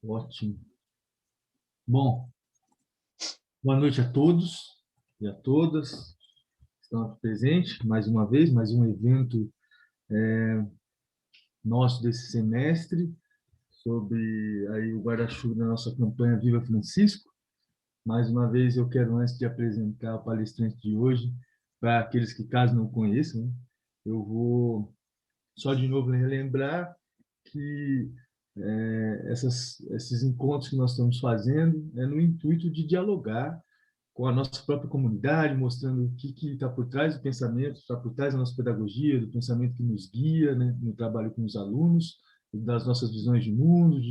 Ótimo. Bom, boa noite a todos e a todas que estão aqui presentes, mais uma vez, mais um evento nosso desse semestre, sobre aí o guarda-chuva da nossa campanha Viva Francisco. Mais uma vez, eu quero, antes de apresentar o palestrante de hoje, para aqueles que, caso não conheçam, né, eu vou só de novo relembrar que esses encontros que nós estamos fazendo é no intuito de dialogar com a nossa própria comunidade, mostrando o que está por trás do pensamento, está por trás da nossa pedagogia, do pensamento que nos guia, né, no trabalho com os alunos, das nossas visões de mundo,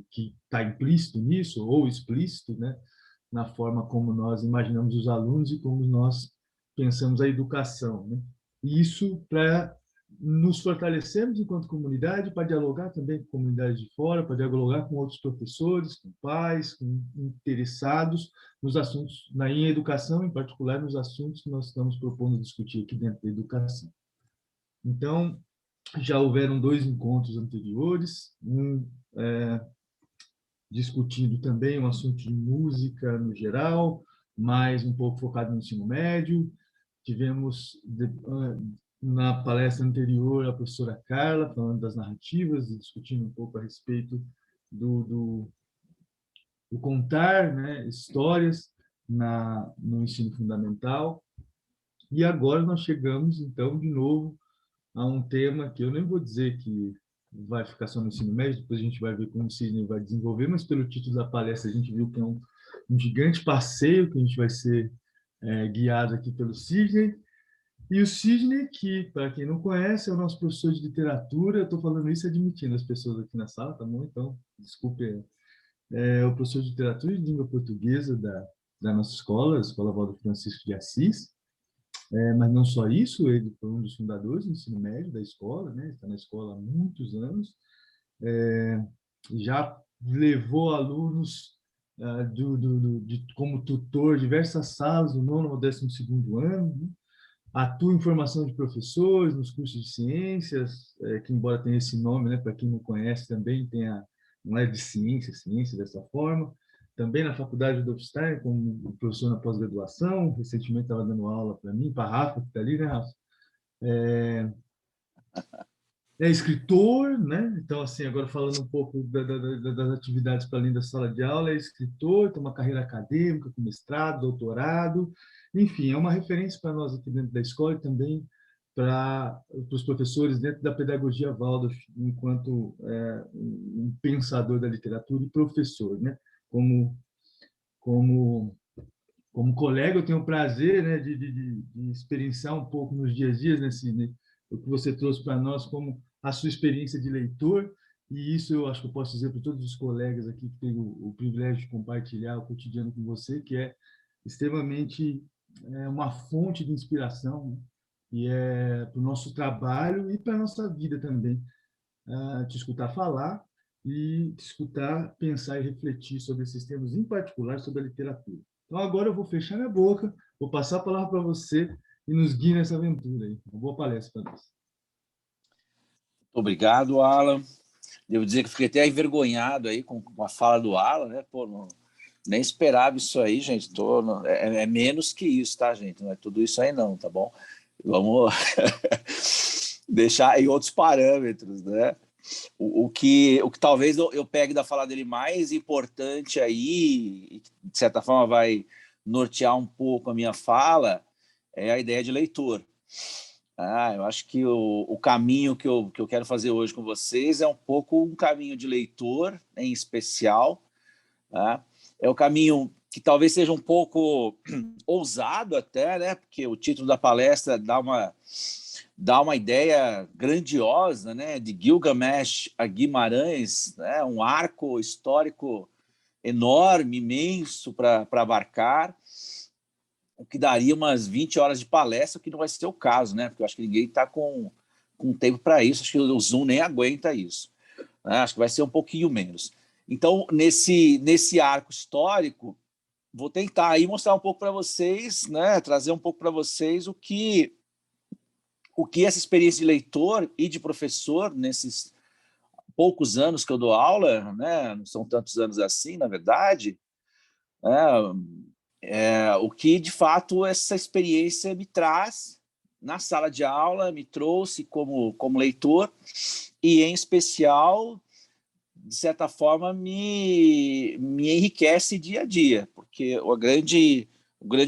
que está implícito nisso, ou explícito, né, na forma como nós imaginamos os alunos e como nós pensamos a educação. Né? E isso para nos fortalecermos enquanto comunidade, para dialogar também com comunidades de fora, para dialogar com outros professores, com pais, com interessados nos assuntos, em educação, em particular nos assuntos que nós estamos propondo discutir aqui dentro da educação. Então, já houveram 2 encontros anteriores, discutindo também um assunto de música no geral, mas um pouco focado no ensino médio. Tivemos, na palestra anterior, a professora Carla, falando das narrativas e discutindo um pouco a respeito do contar, né, histórias no ensino fundamental. E agora nós chegamos, então, de novo, a um tema que eu nem vou dizer que vai ficar só no ensino médio, depois a gente vai ver como o Sidney vai desenvolver, mas pelo título da palestra a gente viu que é um gigante passeio que a gente vai ser guiado aqui pelo Sidney. E o Sidney, que, para quem não conhece, é o nosso professor de literatura. Eu estou falando isso admitindo as pessoas aqui na sala, tá bom? Então, desculpe. É o professor de literatura e de língua portuguesa da nossa escola, a Escola Valdo Francisco de Assis. Mas não só isso, ele foi um dos fundadores do ensino médio da escola, né? Está na escola há muitos anos. Já levou alunos como tutor diversas salas do 9º ao 12º ano, né? Atua em formação de professores nos cursos de ciências, que embora tenha esse nome, né, para quem não conhece também não é de ciência dessa forma. Também na Faculdade do Hofstein, como professor na pós-graduação. Recentemente estava dando aula para mim, para a Rafa, que está ali, né, Rafa? É escritor, né? Então, assim, agora falando um pouco das atividades para além da sala de aula, é escritor, tem uma carreira acadêmica, com mestrado, doutorado, enfim, é uma referência para nós aqui dentro da escola e também para os professores dentro da pedagogia Waldorf, enquanto um pensador da literatura e professor, né? Como, como, como colega, eu tenho o prazer, né, de experienciar um pouco nos dias a dias, né, o que você trouxe para nós como a sua experiência de leitor, e isso eu acho que eu posso dizer para todos os colegas aqui que têm o privilégio de compartilhar o cotidiano com você, que é extremamente uma fonte de inspiração, né? E para o nosso trabalho e para a nossa vida também, te escutar falar e te escutar pensar e refletir sobre esses temas, em particular sobre a literatura. Então, agora eu vou fechar minha boca, vou passar a palavra para você e nos guie nessa aventura aí. Uma boa palestra para nós. Obrigado, Alan. Devo dizer que fiquei até envergonhado aí com a fala do Alan, né? Pô, nem esperava isso aí, gente. É menos que isso, tá, gente? Não é tudo isso aí não, tá bom? Vamos deixar em outros parâmetros, né? O que talvez eu pegue da fala dele mais importante aí, e de certa forma vai nortear um pouco a minha fala, é a ideia de leitor. Eu acho que o caminho que eu quero fazer hoje com vocês é um pouco um caminho de leitor, em especial. Tá? É o caminho que talvez seja um pouco ousado até, né? Porque o título da palestra dá uma ideia grandiosa, né? De Gilgamesh a Guimarães, né? Um arco histórico enorme, imenso para abarcar, o que daria umas 20 horas de palestra, que não vai ser o caso, né? Porque eu acho que ninguém está com tempo para isso, acho que o Zoom nem aguenta isso. Né? Acho que vai ser um pouquinho menos. Então, nesse arco histórico, vou tentar aí mostrar um pouco para vocês, né? Trazer um pouco para vocês o que essa experiência de leitor e de professor, nesses poucos anos que eu dou aula, né? Não são tantos anos assim, na verdade, o que, de fato, essa experiência me traz na sala de aula, me trouxe como leitor, e, em especial, de certa forma, me enriquece dia a dia, porque o grande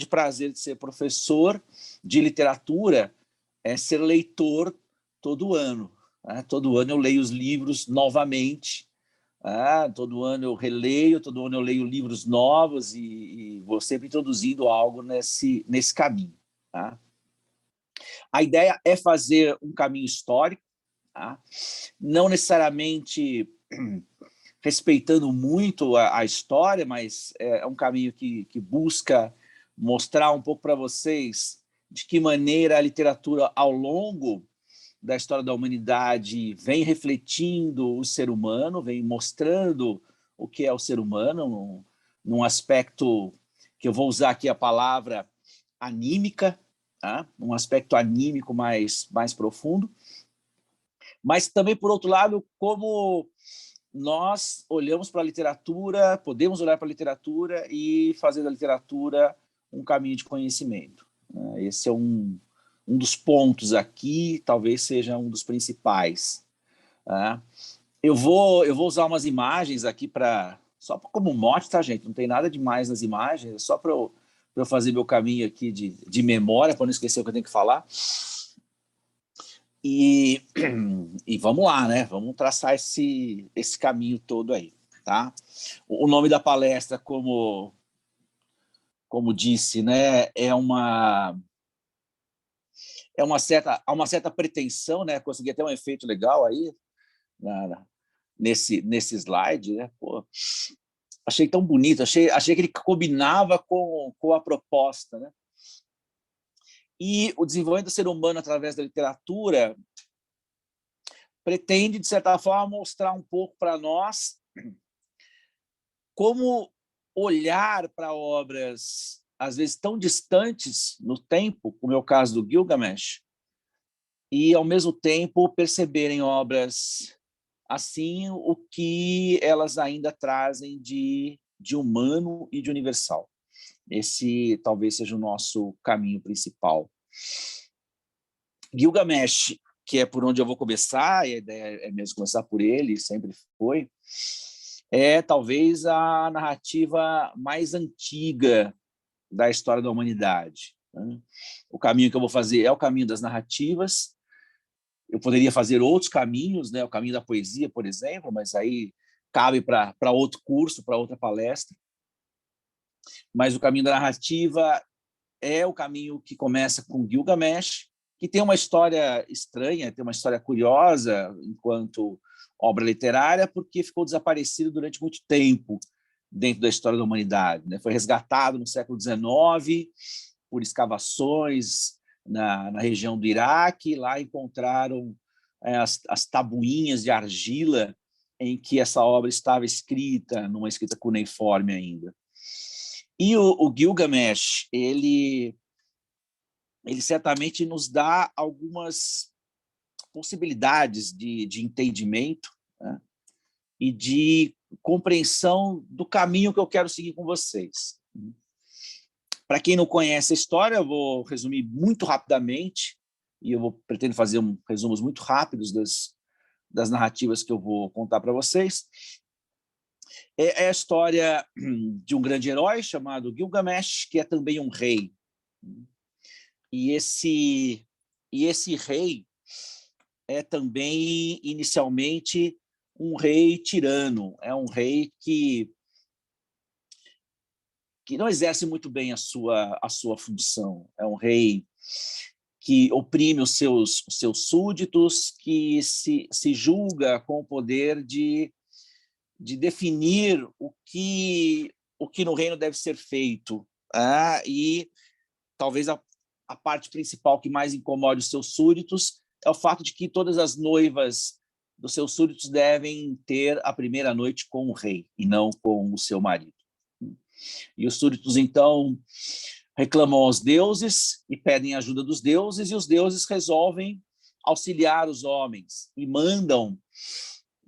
prazer de ser professor de literatura é ser leitor todo ano. Né? Todo ano eu leio os livros novamente, todo ano eu releio, todo ano eu leio livros novos e vou sempre introduzindo algo nesse caminho. Tá? A ideia é fazer um caminho histórico, tá? Não necessariamente respeitando muito a história, mas é um caminho que busca mostrar um pouco para vocês de que maneira a literatura, ao longo da história da humanidade, vem refletindo o ser humano, vem mostrando o que é o ser humano, num aspecto que eu vou usar aqui a palavra anímica, tá? Um aspecto anímico mais profundo, mas também, por outro lado, como nós olhamos para a literatura, podemos olhar para a literatura e fazer da literatura um caminho de conhecimento. Esse é um dos pontos aqui, talvez seja um dos principais. Eu vou usar umas imagens aqui só como mote, tá, gente? Não tem nada demais nas imagens, é só para eu fazer meu caminho aqui de memória, para não esquecer o que eu tenho que falar. E vamos lá, né? Vamos traçar esse caminho todo aí, tá? O nome da palestra, como disse, né, há uma certa pretensão, né? Consegui até um efeito legal aí nesse slide, né? Pô, achei tão bonito, achei que ele combinava com a proposta, né? E o desenvolvimento do ser humano através da literatura pretende, de certa forma, mostrar um pouco para nós como olhar para obras, às vezes, tão distantes no tempo, como é o caso do Gilgamesh, e, ao mesmo tempo, perceberem obras assim o que elas ainda trazem de humano e de universal. Esse talvez seja o nosso caminho principal. Gilgamesh, que é por onde eu vou começar, e a ideia é mesmo começar por ele, sempre foi, é talvez a narrativa mais antiga da história da humanidade. Né? O caminho que eu vou fazer é o caminho das narrativas. Eu poderia fazer outros caminhos, né? O caminho da poesia, por exemplo, mas aí cabe para outro curso, para outra palestra. Mas o caminho da narrativa é o caminho que começa com Gilgamesh, que tem uma história estranha, tem uma história curiosa enquanto obra literária, porque ficou desaparecido durante muito tempo dentro da história da humanidade. Né? Foi resgatado no século XIX por escavações na região do Iraque, e lá encontraram as tabuinhas de argila em que essa obra estava escrita, numa escrita cuneiforme ainda. E o Gilgamesh, ele certamente nos dá algumas possibilidades de entendimento, né? E de compreensão do caminho que eu quero seguir com vocês. Para quem não conhece a história, eu vou resumir muito rapidamente, e eu pretendo fazer resumos muito rápidos das narrativas que eu vou contar para vocês. É a história de um grande herói chamado Gilgamesh, que é também um rei. E esse rei é também, inicialmente, um rei tirano. É um rei que não exerce muito bem a sua função. É um rei que oprime os seus súditos, que se julga com o poder de definir o que no reino deve ser feito. E talvez a parte principal que mais incomode os seus súditos é o fato de que todas as noivas dos seus súditos devem ter a primeira noite com o rei e não com o seu marido. E os súditos, então, reclamam aos deuses e pedem ajuda dos deuses, e os deuses resolvem auxiliar os homens e mandam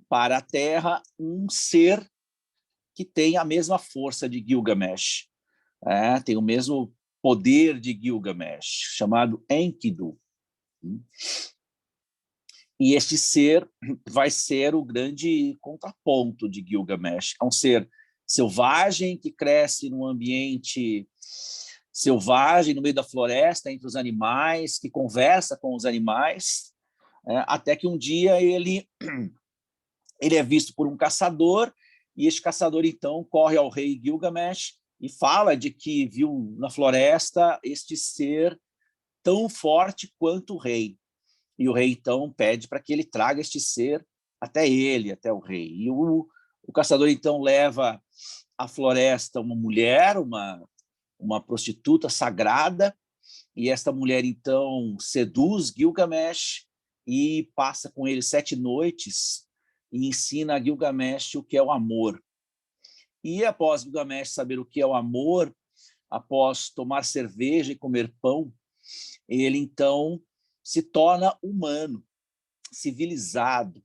para a Terra um ser que tem a mesma força de Gilgamesh, tem o mesmo poder de Gilgamesh, chamado Enkidu. E este ser vai ser o grande contraponto de Gilgamesh. É um ser selvagem que cresce num ambiente selvagem, no meio da floresta, entre os animais, que conversa com os animais, até que um dia ele é visto por um caçador, e este caçador, então, corre ao rei Gilgamesh e fala de que viu na floresta este ser tão forte quanto o rei. E o rei, então, pede para que ele traga este ser até ele, até o rei. E o caçador, então, leva à floresta uma mulher, uma prostituta sagrada, e esta mulher, então, seduz Gilgamesh e passa com ele 7 noites e ensina a Gilgamesh o que é o amor. E após Gilgamesh saber o que é o amor, após tomar cerveja e comer pão, ele, então, se torna humano, civilizado.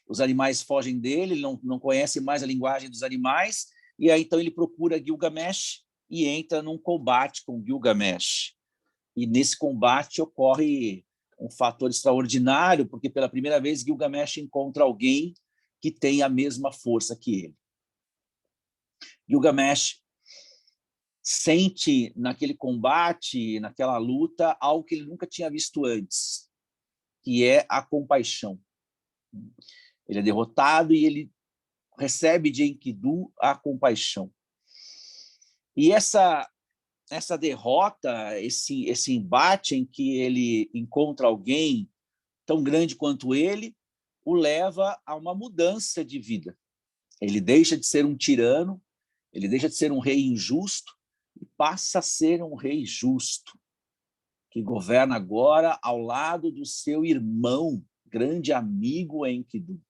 Os animais fogem dele, ele não conhece mais a linguagem dos animais, e aí, então, ele procura Gilgamesh e entra num combate com Gilgamesh. E nesse combate ocorre um fator extraordinário, porque pela primeira vez Gilgamesh encontra alguém que tem a mesma força que ele. Gilgamesh sente naquele combate, naquela luta, algo que ele nunca tinha visto antes, que é a compaixão. Ele é derrotado e ele recebe de Enkidu a compaixão. E essa derrota, esse embate em que ele encontra alguém tão grande quanto ele, o leva a uma mudança de vida. Ele deixa de ser um tirano, ele deixa de ser um rei injusto e passa a ser um rei justo, que governa agora ao lado do seu irmão, grande amigo Enkidu.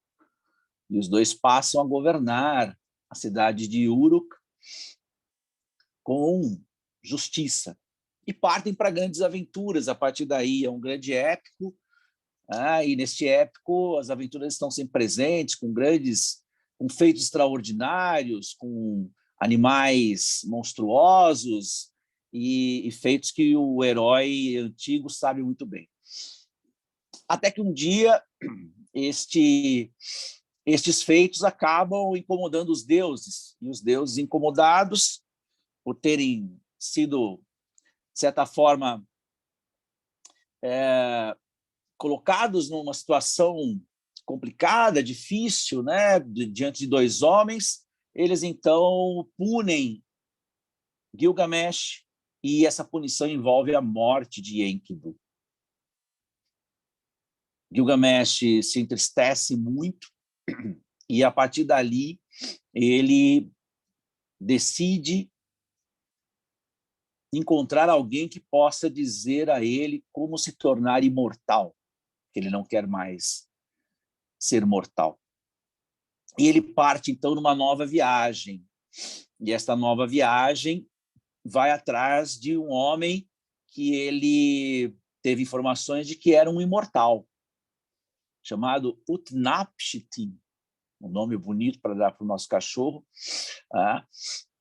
E os dois passam a governar a cidade de Uruk com justiça. E partem para grandes aventuras. A partir daí é um grande épico, e neste épico as aventuras estão sempre presentes, com feitos extraordinários, com animais monstruosos e feitos que o herói antigo sabe muito bem. Até que um dia estes feitos acabam incomodando os deuses, e os deuses, incomodados por terem sido, de certa forma, colocados numa situação complicada, difícil, né, diante de 2 homens, eles então punem Gilgamesh, e essa punição envolve a morte de Enkidu. Gilgamesh se entristece muito e, a partir dali, ele decide encontrar alguém que possa dizer a ele como se tornar imortal, que ele não quer mais ser mortal. E ele parte, então, numa nova viagem. E esta nova viagem vai atrás de um homem que ele teve informações de que era um imortal, chamado Utnapishtim, um nome bonito para dar para o nosso cachorro.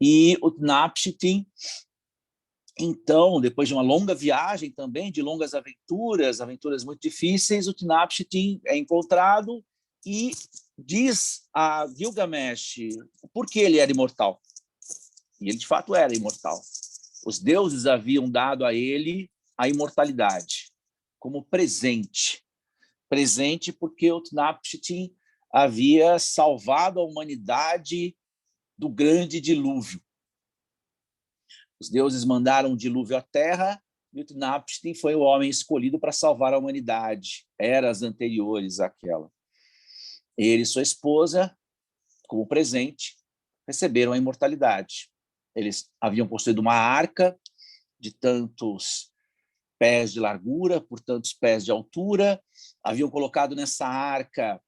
E Utnapishtim, então, depois de uma longa viagem também, de longas aventuras muito difíceis, Utnapishtim é encontrado e diz a Gilgamesh por que ele era imortal. E ele, de fato, era imortal. Os deuses haviam dado a ele a imortalidade como presente. Presente porque Utnapishtim havia salvado a humanidade do grande dilúvio. Os deuses mandaram um dilúvio à Terra e Utnapishtim foi o homem escolhido para salvar a humanidade, eras anteriores àquela. Ele e sua esposa, como presente, receberam a imortalidade. Eles haviam possuído uma arca de tantos pés de largura, por tantos pés de altura, haviam colocado nessa arca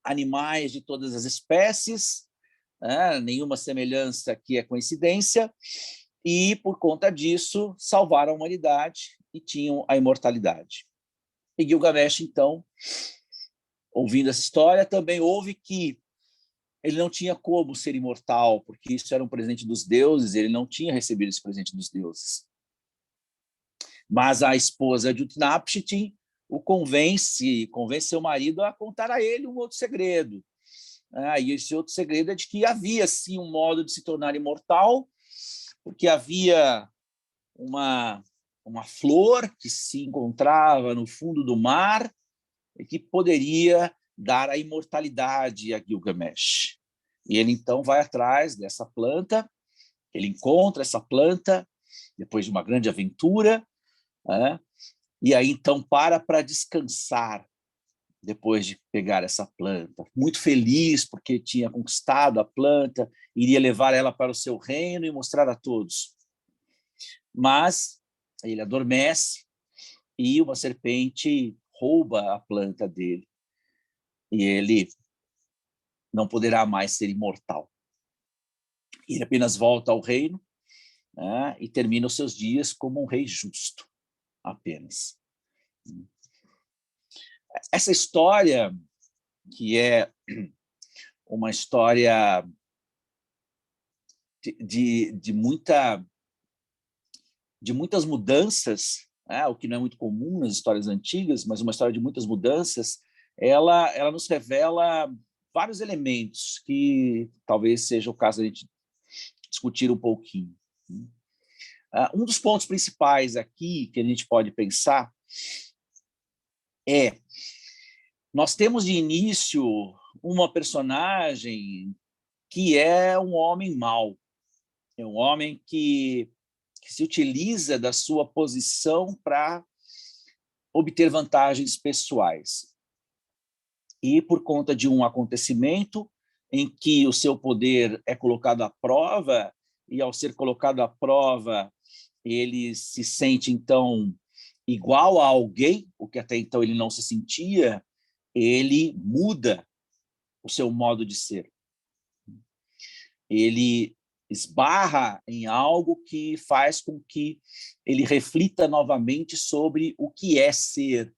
animais de todas as espécies, nenhuma semelhança que é coincidência, e, por conta disso, salvaram a humanidade e tinham a imortalidade. E Gilgamesh, então, ouvindo essa história, também ouve que ele não tinha como ser imortal, porque isso era um presente dos deuses, ele não tinha recebido esse presente dos deuses. Mas a esposa de Utnapishtim o convence seu marido a contar a ele um outro segredo. E esse outro segredo é de que havia, sim, um modo de se tornar imortal, porque havia uma flor que se encontrava no fundo do mar e que poderia dar a imortalidade a Gilgamesh. E ele, então, vai atrás dessa planta, ele encontra essa planta, depois de uma grande aventura, e aí, então, para descansar, depois de pegar essa planta, muito feliz porque tinha conquistado a planta, iria levar ela para o seu reino e mostrar a todos. Mas ele adormece e uma serpente rouba a planta dele. E ele não poderá mais ser imortal. Ele apenas volta ao reino, e termina os seus dias como um rei justo, apenas. Essa história, que é uma história de muitas mudanças, o que não é muito comum nas histórias antigas, mas uma história de muitas mudanças, ela nos revela vários elementos que talvez seja o caso de a gente discutir um pouquinho. Um dos pontos principais aqui que a gente pode pensar é: nós temos de início uma personagem que é um homem mau, é um homem que se utiliza da sua posição para obter vantagens pessoais. E por conta de um acontecimento em que o seu poder é colocado à prova, e ao ser colocado à prova, ele se sente, então, igual a alguém, o que até então ele não se sentia, ele muda o seu modo de ser. Ele esbarra em algo que faz com que ele reflita novamente sobre o que é ser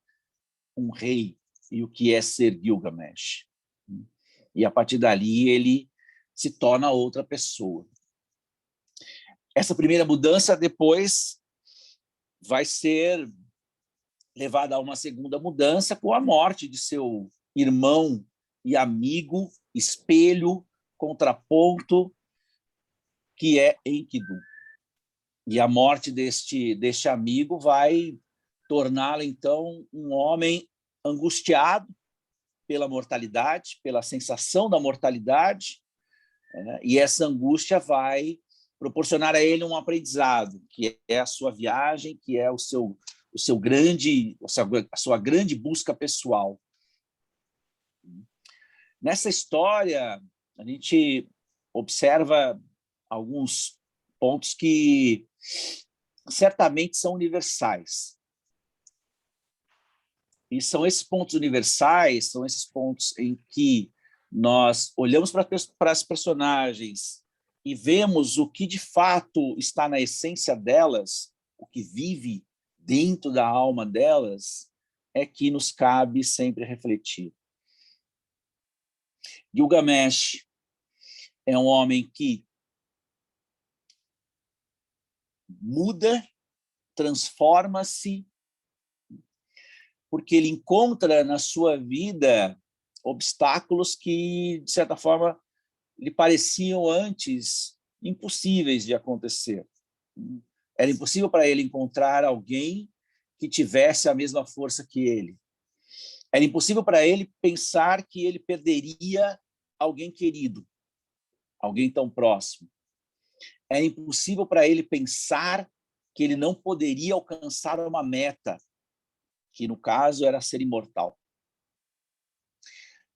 um rei e o que é ser Gilgamesh. E, a partir dali, ele se torna outra pessoa. Essa primeira mudança depois vai ser levada a uma segunda mudança com a morte de seu irmão e amigo, espelho, contraponto, que é Enkidu. E a morte deste amigo vai torná-lo, então, um homem angustiado pela mortalidade, pela sensação da mortalidade, e essa angústia vai proporcionar a ele um aprendizado, que é a sua viagem, que é a sua grande busca pessoal. Nessa história, a gente observa alguns pontos que certamente são universais. E são esses pontos universais, são esses pontos em que nós olhamos para as personagens e vemos o que de fato está na essência delas, o que vive dentro da alma delas, é que nos cabe sempre refletir. Gilgamesh é um homem que muda, transforma-se, porque ele encontra na sua vida obstáculos que, de certa forma, lhe pareciam antes impossíveis de acontecer. Era impossível para ele encontrar alguém que tivesse a mesma força que ele. Era impossível para ele pensar que ele perderia alguém querido, alguém tão próximo. Era impossível para ele pensar que ele não poderia alcançar uma meta, que no caso era ser imortal.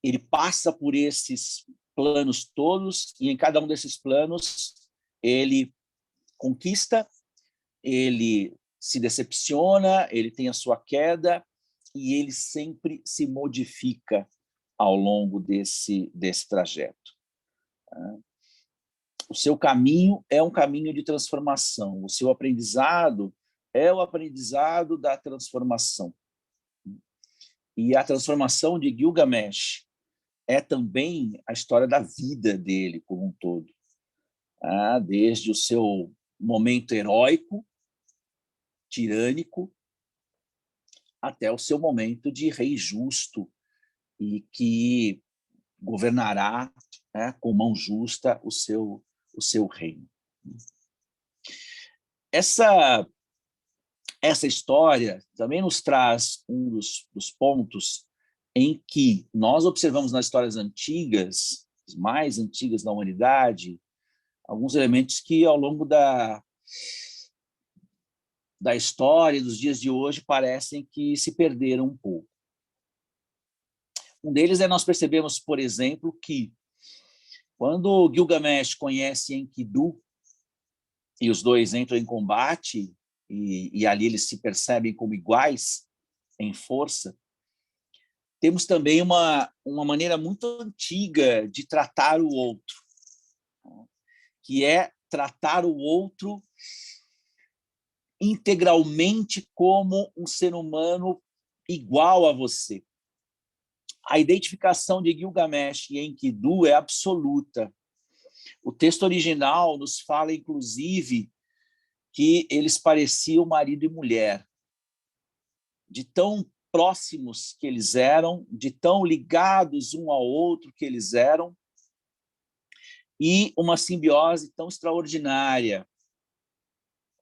Ele passa por esses planos todos e em cada um desses planos ele conquista, ele se decepciona, ele tem a sua queda e ele sempre se modifica ao longo desse trajeto. O seu caminho é um caminho de transformação, o seu aprendizado é o aprendizado da transformação. E a transformação de Gilgamesh é também a história da vida dele como um todo. Desde o seu momento heróico, tirânico, até o seu momento de rei justo e que governará, né, com mão justa o seu reino. Essa história também nos traz um dos pontos em que nós observamos nas histórias antigas, as mais antigas da humanidade, alguns elementos que, ao longo da história e dos dias de hoje, parecem que se perderam um pouco. Um deles é nós percebemos, por exemplo, que quando Gilgamesh conhece Enkidu e os dois entram em combate e ali eles se percebem como iguais em força, temos também uma maneira muito antiga de tratar o outro, que é tratar o outro integralmente como um ser humano igual a você. A identificação de Gilgamesh e Enkidu é absoluta. O texto original nos fala, inclusive, que eles pareciam marido e mulher, de tão próximos que eles eram, de tão ligados um ao outro que eles eram, e uma simbiose tão extraordinária,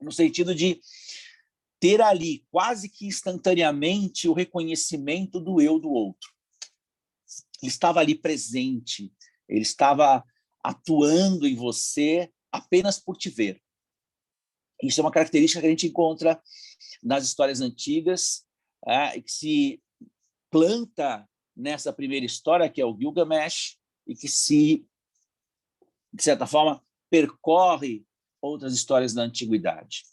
no sentido de ter ali, quase que instantaneamente, o reconhecimento do eu do outro. Ele estava ali presente, ele estava atuando em você apenas por te ver. Isso é uma característica que a gente encontra nas histórias antigas, e que se planta nessa primeira história, que é o Gilgamesh, e que se, de certa forma, percorre outras histórias da antiguidade.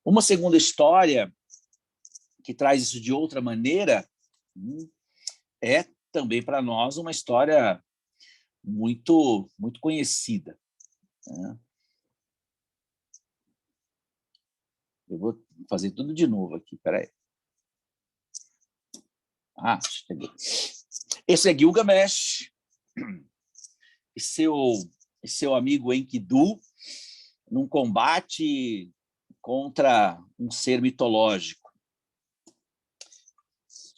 Uma segunda história que traz isso de outra maneira é também para nós uma história muito conhecida. Eu vou fazer tudo de novo aqui, peraí. Cheguei. Esse é Gilgamesh e seu amigo Enkidu num combate contra um ser mitológico.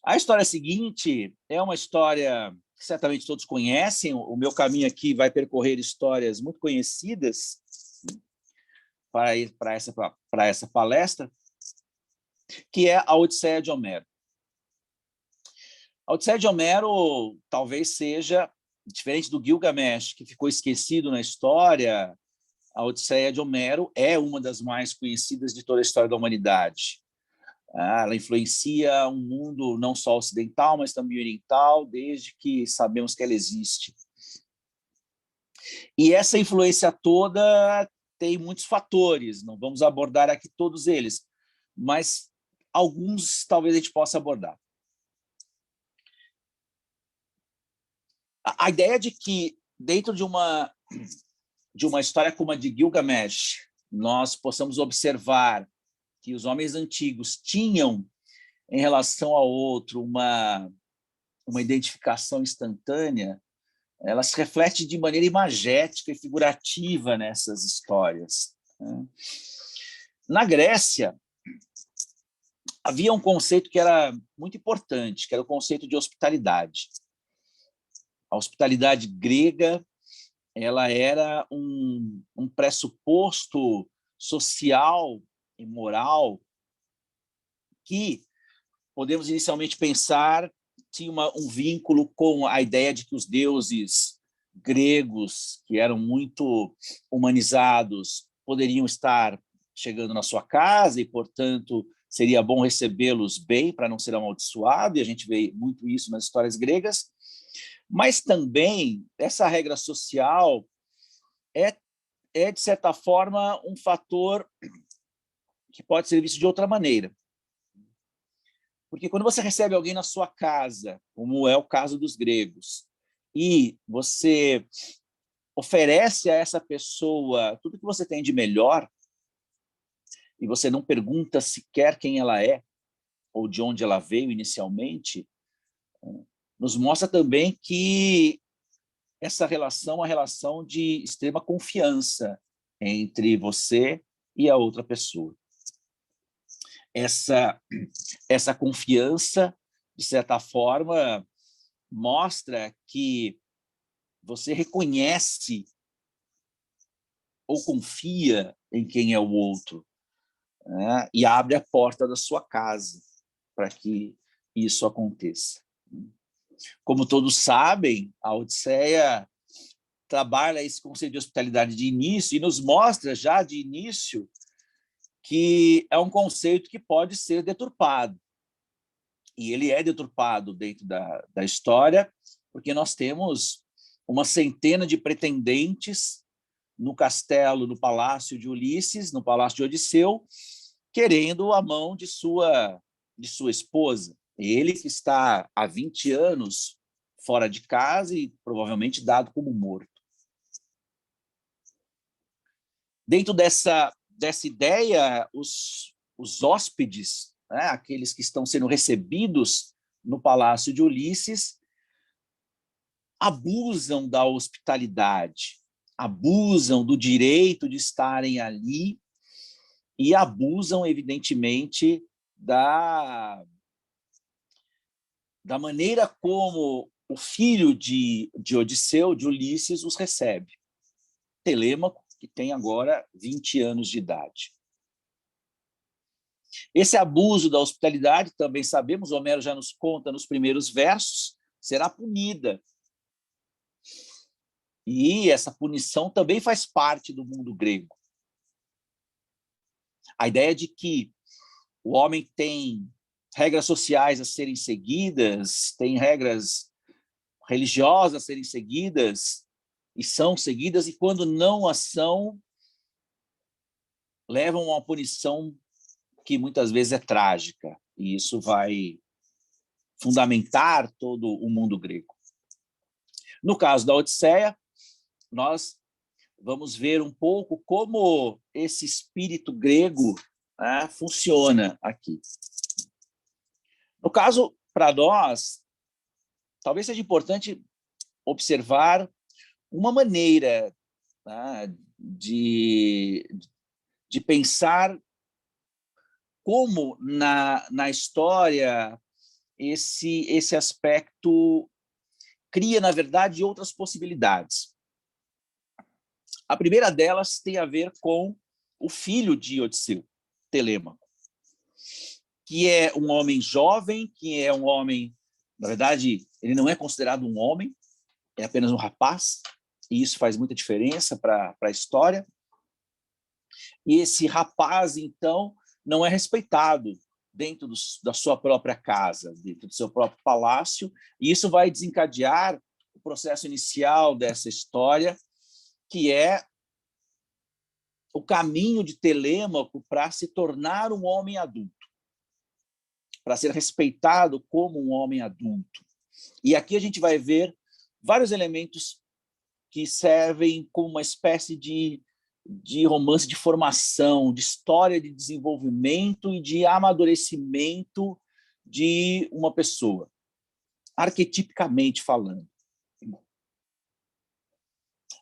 A história seguinte é uma história que certamente todos conhecem. O meu caminho aqui vai percorrer histórias muito conhecidas para essa palestra, que é a Odisseia de Homero. A Odisseia de Homero talvez seja, diferente do Gilgamesh, que ficou esquecido na história, a Odisseia de Homero é uma das mais conhecidas de toda a história da humanidade. Ela influencia um mundo não só ocidental, mas também oriental, desde que sabemos que ela existe. E essa influência toda tem muitos fatores, não vamos abordar aqui todos eles, mas alguns talvez a gente possa abordar. A ideia de que, dentro de uma história como a de Gilgamesh, nós possamos observar que os homens antigos tinham, em relação ao outro, uma identificação instantânea, ela se reflete de maneira imagética e figurativa nessas histórias. Na Grécia, havia um conceito que era muito importante, que era o conceito de hospitalidade. A hospitalidade grega, ela era um pressuposto social e moral que podemos inicialmente pensar tinha um vínculo com a ideia de que os deuses gregos, que eram muito humanizados, poderiam estar chegando na sua casa e, portanto, seria bom recebê-los bem para não ser amaldiçoado, e a gente vê muito isso nas histórias gregas. Mas também essa regra social é de certa forma, um fator que pode ser visto de outra maneira. Porque quando você recebe alguém na sua casa, como é o caso dos gregos, e você oferece a essa pessoa tudo que você tem de melhor, e você não pergunta sequer quem ela é, ou de onde ela veio inicialmente, nos mostra também que essa relação é uma relação de extrema confiança entre você e a outra pessoa. Essa confiança, de certa forma, mostra que você reconhece ou confia em quem é o outro, né? E abre a porta da sua casa para que isso aconteça. Como todos sabem, a Odisseia trabalha esse conceito de hospitalidade de início e nos mostra já de início que é um conceito que pode ser deturpado. E ele é deturpado dentro da história, porque nós temos uma centena de pretendentes no castelo, no palácio de Ulisses, no palácio de Odisseu, querendo a mão de sua esposa. Ele que está há 20 anos fora de casa e provavelmente dado como morto. Dentro dessa ideia, os hóspedes, né, aqueles que estão sendo recebidos no palácio de Ulisses, abusam da hospitalidade, abusam do direito de estarem ali e abusam, evidentemente, da maneira como o filho de Odisseu, de Ulisses, os recebe. Telêmaco, que tem agora 20 anos de idade. Esse abuso da hospitalidade, também sabemos, Homero já nos conta nos primeiros versos, será punida. E essa punição também faz parte do mundo grego. A ideia de que o homem tem regras sociais a serem seguidas, tem regras religiosas a serem seguidas, e são seguidas, e quando não as são, levam a uma punição que muitas vezes é trágica, e isso vai fundamentar todo o mundo grego. No caso da Odisseia, nós vamos ver um pouco como esse espírito grego, né, funciona aqui. No caso, para nós, talvez seja importante observar uma maneira, né, de pensar como na história esse aspecto cria, na verdade, outras possibilidades. A primeira delas tem a ver com o filho de Odisseu, Telêmaco, que é um homem jovem, que é um homem, na verdade, ele não é considerado um homem, é apenas um rapaz, e isso faz muita diferença para a história. E esse rapaz, então, não é respeitado dentro da sua própria casa, dentro do seu próprio palácio, e isso vai desencadear o processo inicial dessa história, que é o caminho de Telêmaco para se tornar um homem adulto, para ser respeitado como um homem adulto. E aqui a gente vai ver vários elementos que servem como uma espécie de romance de formação, de história de desenvolvimento e de amadurecimento de uma pessoa, arquetipicamente falando.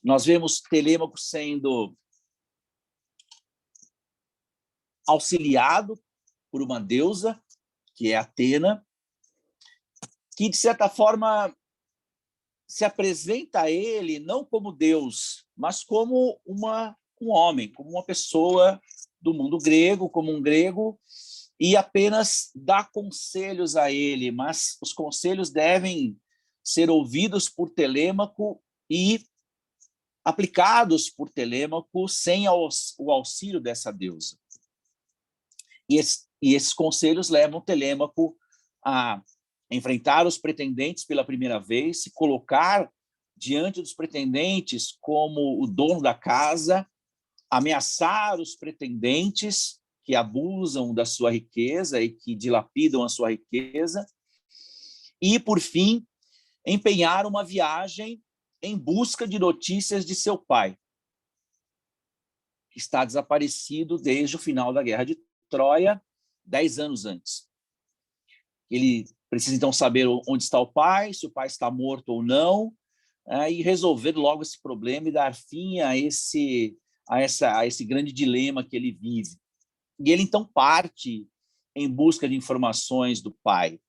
Nós vemos Telêmaco sendo auxiliado por uma deusa, que é Atena, que, de certa forma, se apresenta a ele não como Deus, mas como um homem, como uma pessoa do mundo grego, como um grego, e apenas dá conselhos a ele, mas os conselhos devem ser ouvidos por Telêmaco e aplicados por Telêmaco sem o auxílio dessa deusa. E esses conselhos levam Telêmaco a enfrentar os pretendentes pela primeira vez, se colocar diante dos pretendentes como o dono da casa, ameaçar os pretendentes que abusam da sua riqueza e que dilapidam a sua riqueza, e, por fim, empenhar uma viagem em busca de notícias de seu pai, que está desaparecido desde o final da Guerra de Troia, 10 anos antes. Ele precisa, então, saber onde está o pai, se o pai está morto ou não, e resolver logo esse problema e dar fim a esse grande dilema que ele vive. E ele, então, parte em busca de informações do pai.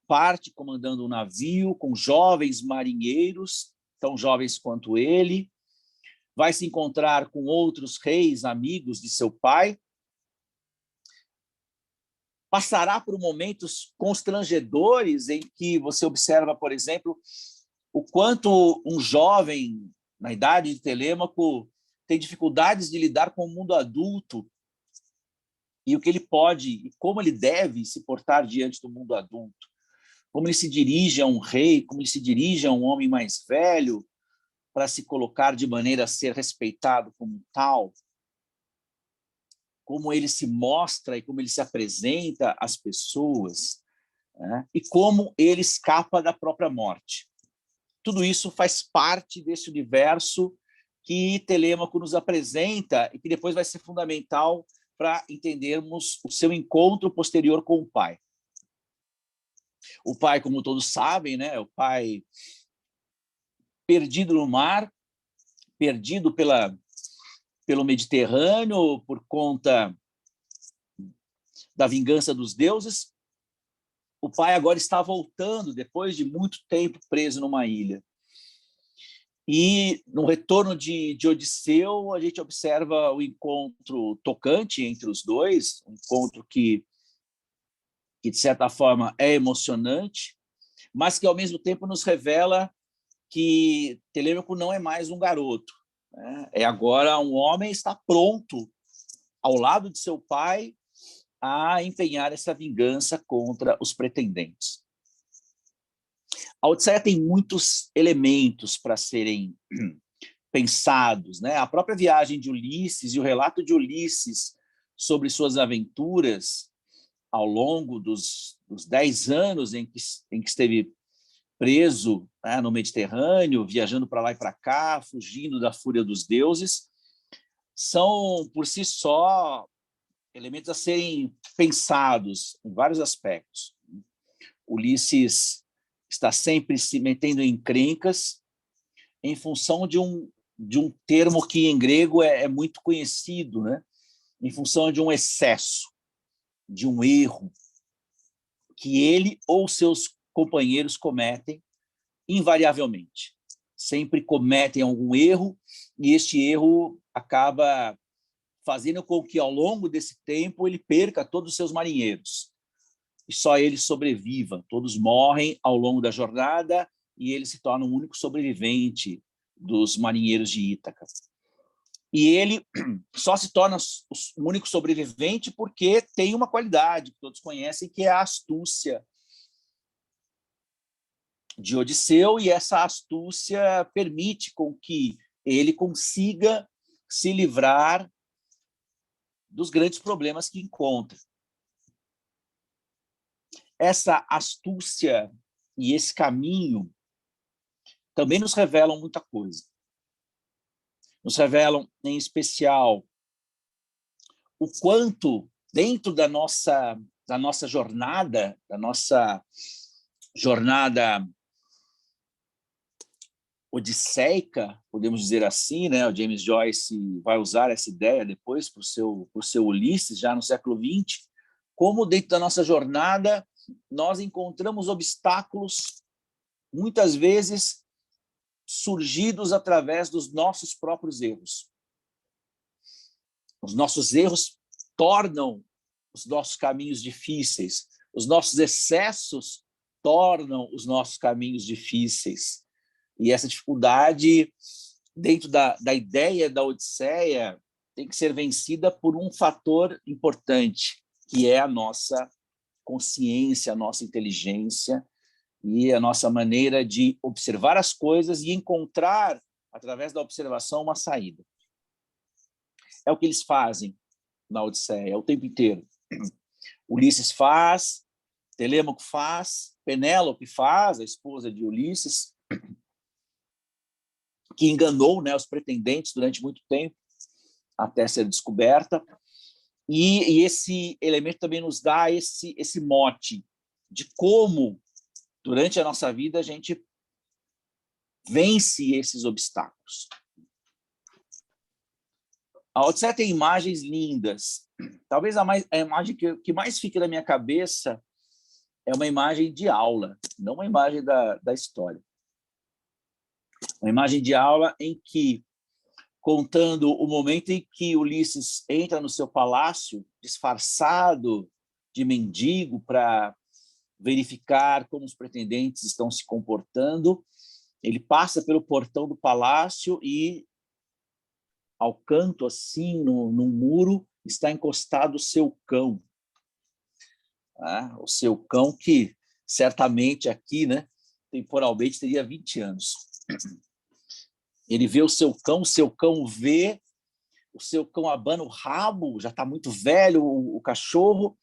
Parte comandando um navio com jovens marinheiros, tão jovens quanto ele, vai se encontrar com outros reis amigos de seu pai, passará por momentos constrangedores em que você observa, por exemplo, o quanto um jovem, na idade de Telêmaco, tem dificuldades de lidar com o mundo adulto e o que ele pode e como ele deve se portar diante do mundo adulto, como ele se dirige a um rei, como ele se dirige a um homem mais velho para se colocar de maneira a ser respeitado como tal, como ele se mostra e como ele se apresenta às pessoas, né? E como ele escapa da própria morte. Tudo isso faz parte desse universo que Telêmaco nos apresenta e que depois vai ser fundamental para entendermos o seu encontro posterior com o pai. O pai, como todos sabem, né? O pai perdido no mar, perdido pelo Mediterrâneo por conta da vingança dos deuses. O pai agora está voltando, depois de muito tempo preso numa ilha. E no retorno de Odisseu, a gente observa o encontro tocante entre os dois, um encontro que de certa forma é emocionante, mas que ao mesmo tempo nos revela que Telêmaco não é mais um garoto, né? É agora um homem, está pronto, ao lado de seu pai, a empenhar essa vingança contra os pretendentes. A Odisseia tem muitos elementos para serem pensados, né? A própria viagem de Ulisses e o relato de Ulisses sobre suas aventuras ao longo dos 10 anos em que esteve preso, né, no Mediterrâneo, viajando para lá e para cá, fugindo da fúria dos deuses, são, por si só, elementos a serem pensados em vários aspectos. Ulisses está sempre se metendo em encrencas em função de um termo que em grego é muito conhecido, né? Em função de um excesso, de um erro que ele ou seus companheiros cometem invariavelmente. Sempre cometem algum erro e este erro acaba fazendo com que, ao longo desse tempo, ele perca todos os seus marinheiros. E só ele sobreviva. Todos morrem ao longo da jornada e ele se torna o único sobrevivente dos marinheiros de Ítaca. E ele só se torna o único sobrevivente porque tem uma qualidade que todos conhecem, que é a astúcia de Odisseu, e essa astúcia permite com que ele consiga se livrar dos grandes problemas que encontra. Essa astúcia e esse caminho também nos revelam muita coisa. Nos revelam, em especial, o quanto, dentro da nossa jornada, odisseica, podemos dizer assim, né? O James Joyce vai usar essa ideia depois para o seu Ulisses, já no século XX, como dentro da nossa jornada nós encontramos obstáculos, muitas vezes surgidos através dos nossos próprios erros. Os nossos erros tornam os nossos caminhos difíceis, os nossos excessos tornam os nossos caminhos difíceis. E essa dificuldade, dentro da ideia da Odisseia, tem que ser vencida por um fator importante, que é a nossa consciência, a nossa inteligência e a nossa maneira de observar as coisas e encontrar, através da observação, uma saída. É o que eles fazem na Odisseia, o tempo inteiro. Ulisses faz, Telêmaco faz, Penélope faz, a esposa de Ulisses, que enganou, né, os pretendentes durante muito tempo, até ser descoberta. E esse elemento também nos dá esse mote de como, durante a nossa vida, a gente vence esses obstáculos. A Odisseia tem imagens lindas. Talvez a imagem que mais fica na minha cabeça é uma imagem de aula, não uma imagem da história. Uma imagem de aula em que, contando o momento em que Ulisses entra no seu palácio, disfarçado de mendigo, para verificar como os pretendentes estão se comportando, ele passa pelo portão do palácio e, ao canto, assim, no muro, está encostado o seu cão. O seu cão que, certamente, aqui, né, temporalmente, teria 20 anos. Ele vê o seu cão vê, o seu cão abana o rabo, já está muito velho o cachorro,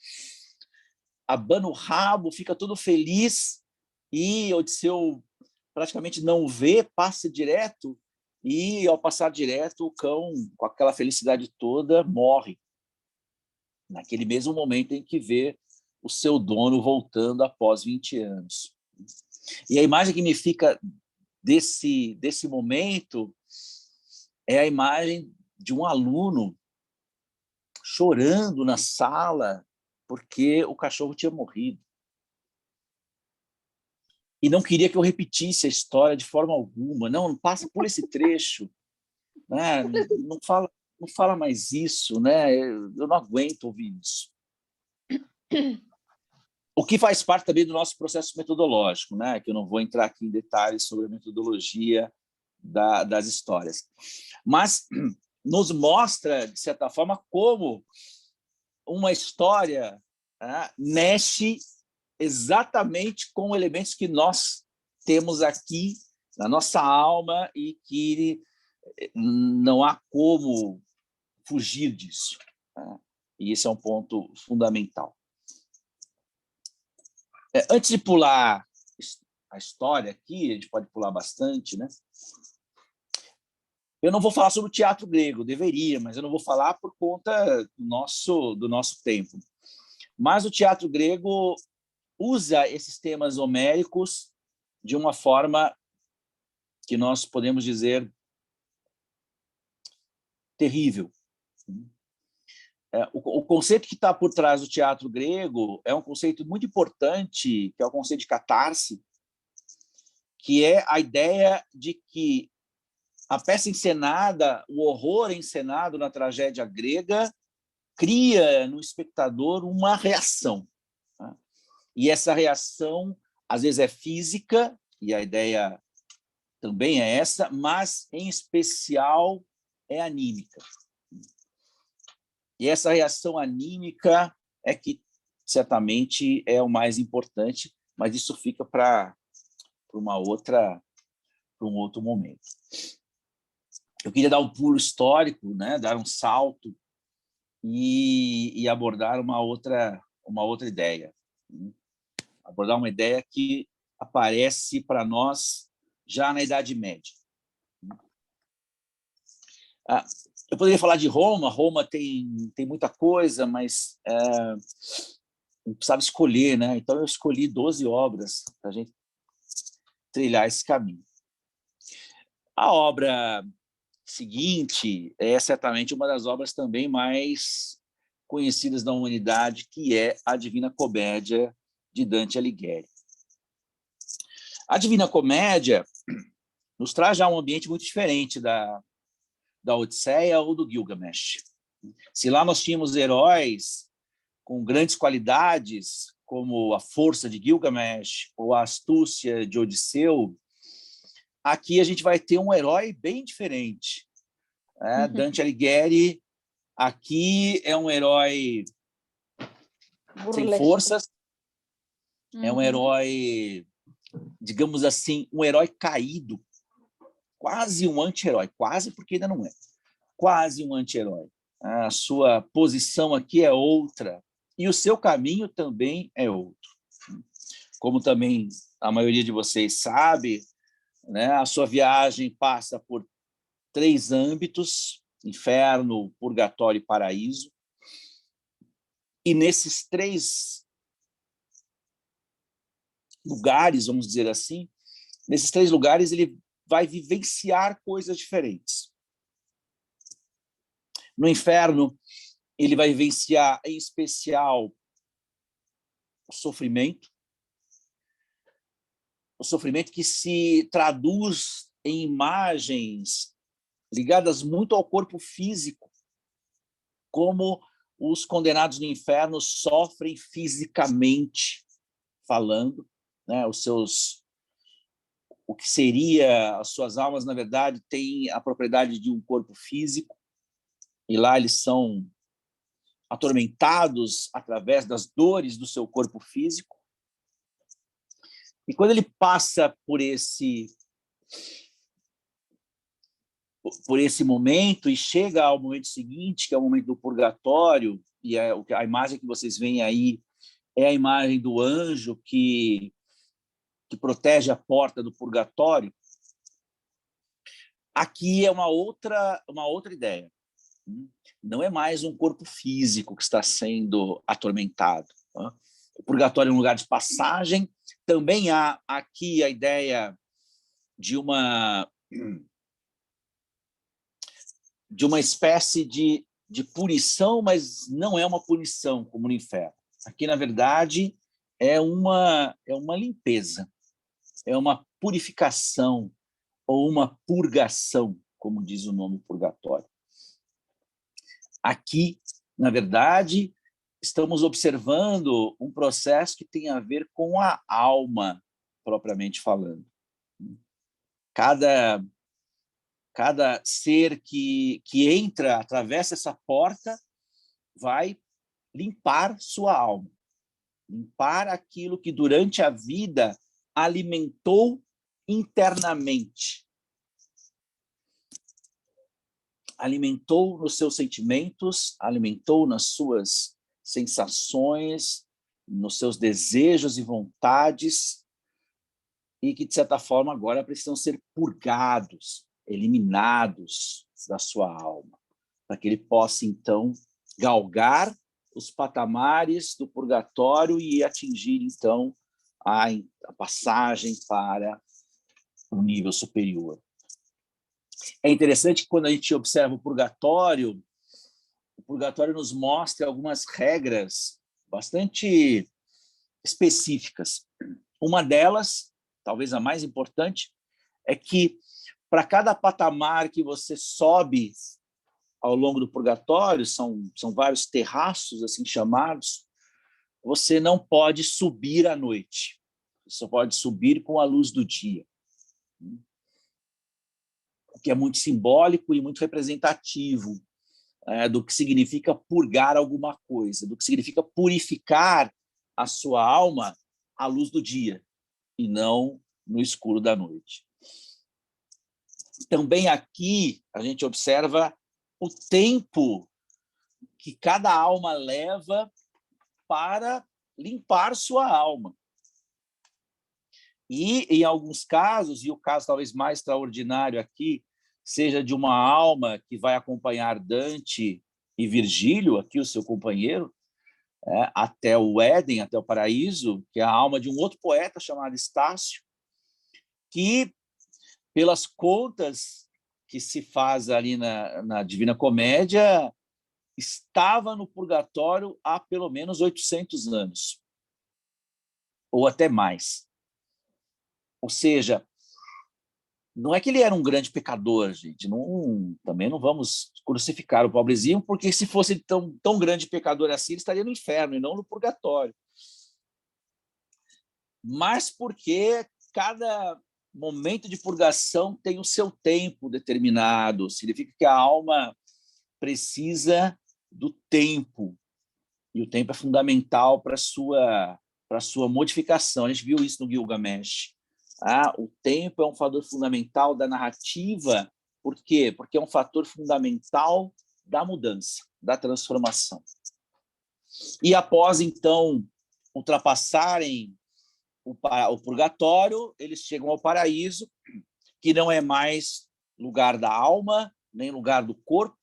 abana o rabo, fica todo feliz, e Odisseu praticamente não vê, passa direto, e, ao passar direto, o cão, com aquela felicidade toda, morre. Naquele mesmo momento em que vê o seu dono voltando após 20 anos. E a imagem que me fica desse momento é a imagem de um aluno chorando na sala porque o cachorro tinha morrido. E não queria que eu repetisse a história de forma alguma. Não passa por esse trecho, né? Não fala mais isso, né? Eu não aguento ouvir isso. O que faz parte também do nosso processo metodológico, né? Que eu não vou entrar aqui em detalhes sobre a metodologia das histórias. Mas nos mostra, de certa forma, como uma história, né, mexe exatamente com elementos que nós temos aqui na nossa alma e que não há como fugir disso. Né? E esse é um ponto fundamental. Antes de pular a história aqui, a gente pode pular bastante, né? Eu não vou falar sobre o teatro grego, deveria, mas eu não vou falar por conta do nosso tempo. Mas o teatro grego usa esses temas homéricos de uma forma que nós podemos dizer terrível. O conceito que está por trás do teatro grego é um conceito muito importante, que é o conceito de catarse, que é a ideia de que a peça encenada, o horror encenado na tragédia grega, cria no espectador uma reação. Tá? E essa reação, às vezes, é física, e a ideia também é essa, mas, em especial, é anímica. E essa reação anímica é que, certamente, é o mais importante, mas isso fica para um outro momento. Eu queria dar um pulo histórico, né, dar um salto e abordar uma outra ideia. Abordar uma ideia que aparece para nós já na Idade Média. Eu poderia falar de Roma. Roma tem muita coisa, mas eu precisava escolher, né? Então eu escolhi 12 obras para a gente trilhar esse caminho. A obra seguinte é certamente uma das obras também mais conhecidas da humanidade, que é a Divina Comédia de Dante Alighieri. A Divina Comédia nos traz já um ambiente muito diferente da Odisseia ou do Gilgamesh. Se lá nós tínhamos heróis com grandes qualidades, como a força de Gilgamesh ou a astúcia de Odisseu, aqui a gente vai ter um herói bem diferente. Dante Alighieri, aqui é um herói sem forças, é um herói, digamos assim, um herói caído, quase um anti-herói, quase porque ainda não é, quase um anti-herói. A sua posição aqui é outra, e o seu caminho também é outro. Como também a maioria de vocês sabe, né, a sua viagem passa por 3 âmbitos: inferno, purgatório e paraíso. E nesses 3 lugares, vamos dizer assim, nesses 3 lugares ele vai vivenciar coisas diferentes. No inferno, ele vai vivenciar, em especial, o sofrimento que se traduz em imagens ligadas muito ao corpo físico, como os condenados no inferno sofrem fisicamente falando, né? O que seria as suas almas, na verdade, tem a propriedade de um corpo físico, e lá eles são atormentados através das dores do seu corpo físico. E quando ele passa por esse momento e chega ao momento seguinte, que é o momento do purgatório, e a imagem que vocês veem aí é a imagem do anjo que protege a porta do purgatório. Aqui é uma outra ideia. Não é mais um corpo físico que está sendo atormentado. O purgatório é um lugar de passagem. Também há aqui a ideia de uma espécie de punição, mas não é uma punição como no inferno. Aqui, na verdade, é uma limpeza, é uma purificação ou uma purgação, como diz o nome purgatório. Aqui, na verdade, estamos observando um processo que tem a ver com a alma, propriamente falando. Cada ser que entra, atravessa essa porta, vai limpar sua alma, limpar aquilo que durante a vida alimentou internamente. Alimentou nos seus sentimentos, alimentou nas suas sensações, nos seus desejos e vontades, e que, de certa forma, agora precisam ser purgados, eliminados da sua alma, para que ele possa, então, galgar os patamares do purgatório e atingir, então, a passagem para um nível superior. É interessante que, quando a gente observa o purgatório nos mostra algumas regras bastante específicas. Uma delas, talvez a mais importante, é que para cada patamar que você sobe ao longo do purgatório, são vários terraços assim chamados, você não pode subir à noite. Você só pode subir com a luz do dia. O que é muito simbólico e muito representativo do que significa purgar alguma coisa, do que significa purificar a sua alma à luz do dia e não no escuro da noite. Também aqui a gente observa o tempo que cada alma leva para limpar sua alma. E, em alguns casos, e o caso talvez mais extraordinário aqui, seja de uma alma que vai acompanhar Dante e Virgílio, aqui o seu companheiro, até o Éden, até o paraíso, que é a alma de um outro poeta chamado Estácio, que, pelas contas que se faz ali na Divina Comédia, estava no purgatório há pelo menos 800 anos, ou até mais. Ou seja, não é que ele era um grande pecador, gente. Também não vamos crucificar o pobrezinho, porque se fosse tão grande pecador assim, ele estaria no inferno e não no purgatório. Mas porque cada momento de purgação tem o seu tempo determinado. Significa que a alma precisa do tempo. E o tempo é fundamental para a sua modificação. A gente viu isso no Gilgamesh. O tempo é um fator fundamental da narrativa. Por quê? Porque é um fator fundamental da mudança, da transformação. E após, então, ultrapassarem o purgatório, eles chegam ao paraíso, que não é mais lugar da alma, nem lugar do corpo,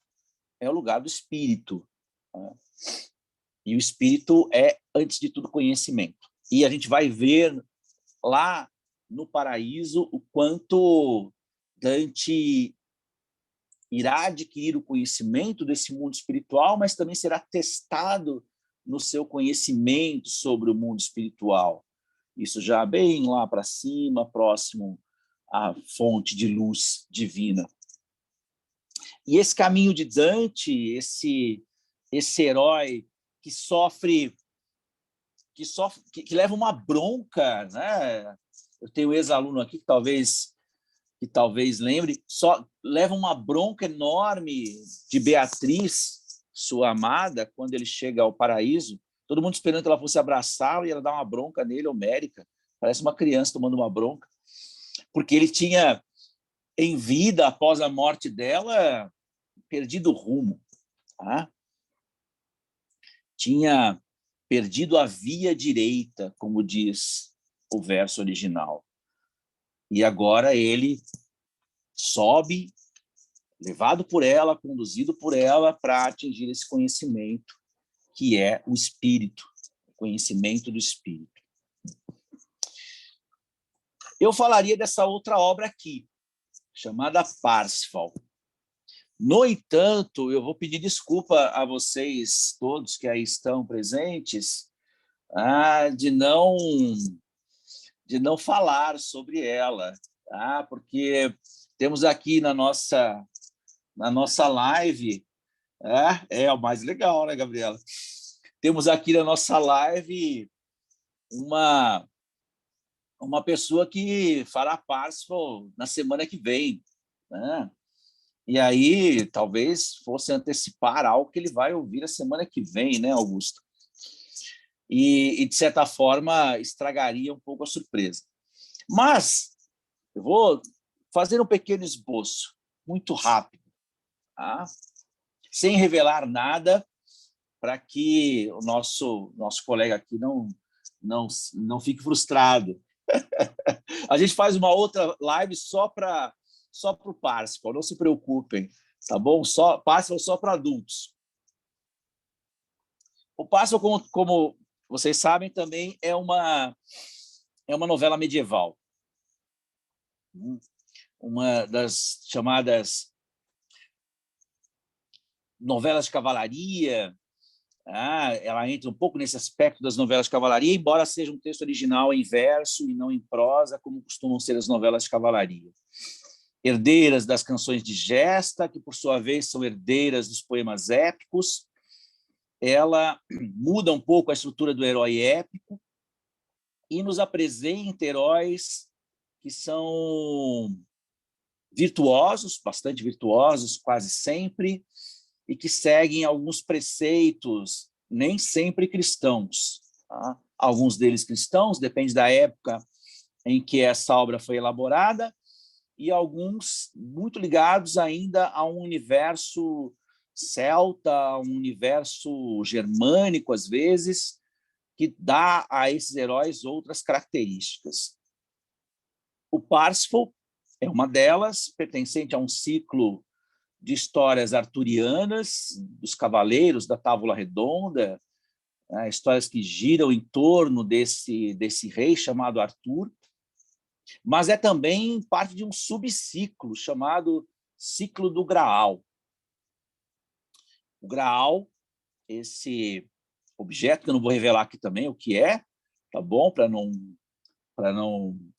é o lugar do espírito. E o espírito é, antes de tudo, conhecimento. E a gente vai ver lá no paraíso o quanto Dante irá adquirir o conhecimento desse mundo espiritual, mas também será testado no seu conhecimento sobre o mundo espiritual. Isso já bem lá para cima, próximo à fonte de luz divina. E esse caminho de Dante, esse herói que sofre, que leva uma bronca, né? Eu tenho um ex-aluno aqui que talvez lembre, só leva uma bronca enorme de Beatriz, sua amada, quando ele chega ao paraíso, todo mundo esperando que ela fosse abraçá-lo e ela dá uma bronca nele, homérica, parece uma criança tomando uma bronca, porque ele tinha, em vida, após a morte dela, perdido o rumo, tá? Tinha perdido a via direita, como diz o verso original. E agora ele sobe, levado por ela, conduzido por ela, para atingir esse conhecimento, que é o Espírito, o conhecimento do Espírito. Eu falaria dessa outra obra aqui, chamada Parsifal. No entanto, eu vou pedir desculpa a vocês todos que aí estão presentes, de não falar sobre ela, tá? Porque temos aqui na nossa live, é o mais legal, né, Gabriela? Temos aqui na nossa live uma pessoa que fará Parsifal na semana que vem, né? E aí, talvez fosse antecipar algo que ele vai ouvir a semana que vem, né, Augusto? E de certa forma, estragaria um pouco a surpresa. Mas eu vou fazer um pequeno esboço, muito rápido, tá? Sem revelar nada, para que o nosso colega aqui não fique frustrado. A gente faz uma outra live só para o Parsifal, não se preocupem, tá bom? Parsifal só para adultos. O Parsifal, como vocês sabem, também é uma novela medieval. Uma das chamadas novelas de cavalaria. Ela entra um pouco nesse aspecto das novelas de cavalaria, embora seja um texto original em verso e não em prosa, como costumam ser as novelas de cavalaria. Herdeiras das canções de gesta, que, por sua vez, são herdeiras dos poemas épicos. Ela muda um pouco a estrutura do herói épico e nos apresenta heróis que são virtuosos, bastante virtuosos, quase sempre, e que seguem alguns preceitos, nem sempre cristãos. Tá? Alguns deles cristãos, depende da época em que essa obra foi elaborada, e alguns muito ligados ainda a um universo celta, a um universo germânico, às vezes, que dá a esses heróis outras características. O Parsifal é uma delas, pertencente a um ciclo de histórias arturianas, dos cavaleiros da Távola Redonda, histórias que giram em torno desse rei chamado Arthur, mas é também parte de um subciclo chamado Ciclo do Graal. O Graal, esse objeto, que eu não vou revelar aqui também o que é, tá bom? Para não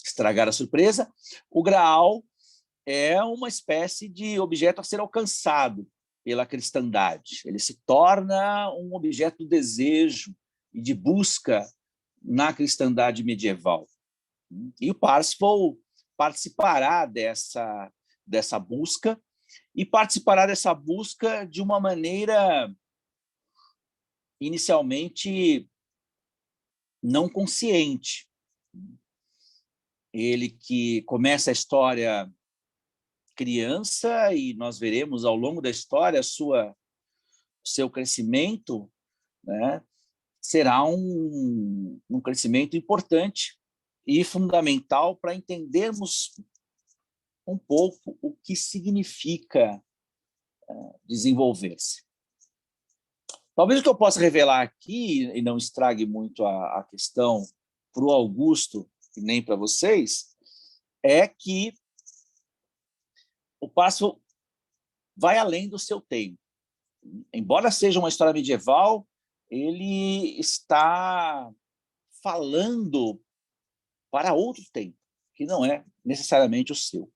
estragar a surpresa. O Graal é uma espécie de objeto a ser alcançado pela cristandade. Ele se torna um objeto do desejo e de busca na cristandade medieval. E o Parsifal participará dessa busca, e participará dessa busca de uma maneira inicialmente não consciente. Ele que começa a história criança, e nós veremos ao longo da história seu crescimento, né, será um crescimento importante e fundamental para entendermos um pouco o que significa desenvolver-se. Talvez o que eu possa revelar aqui, e não estrague muito a questão para o Augusto e nem para vocês, é que o Pársifo vai além do seu tempo. Embora seja uma história medieval, ele está falando para outro tempo, que não é necessariamente o seu,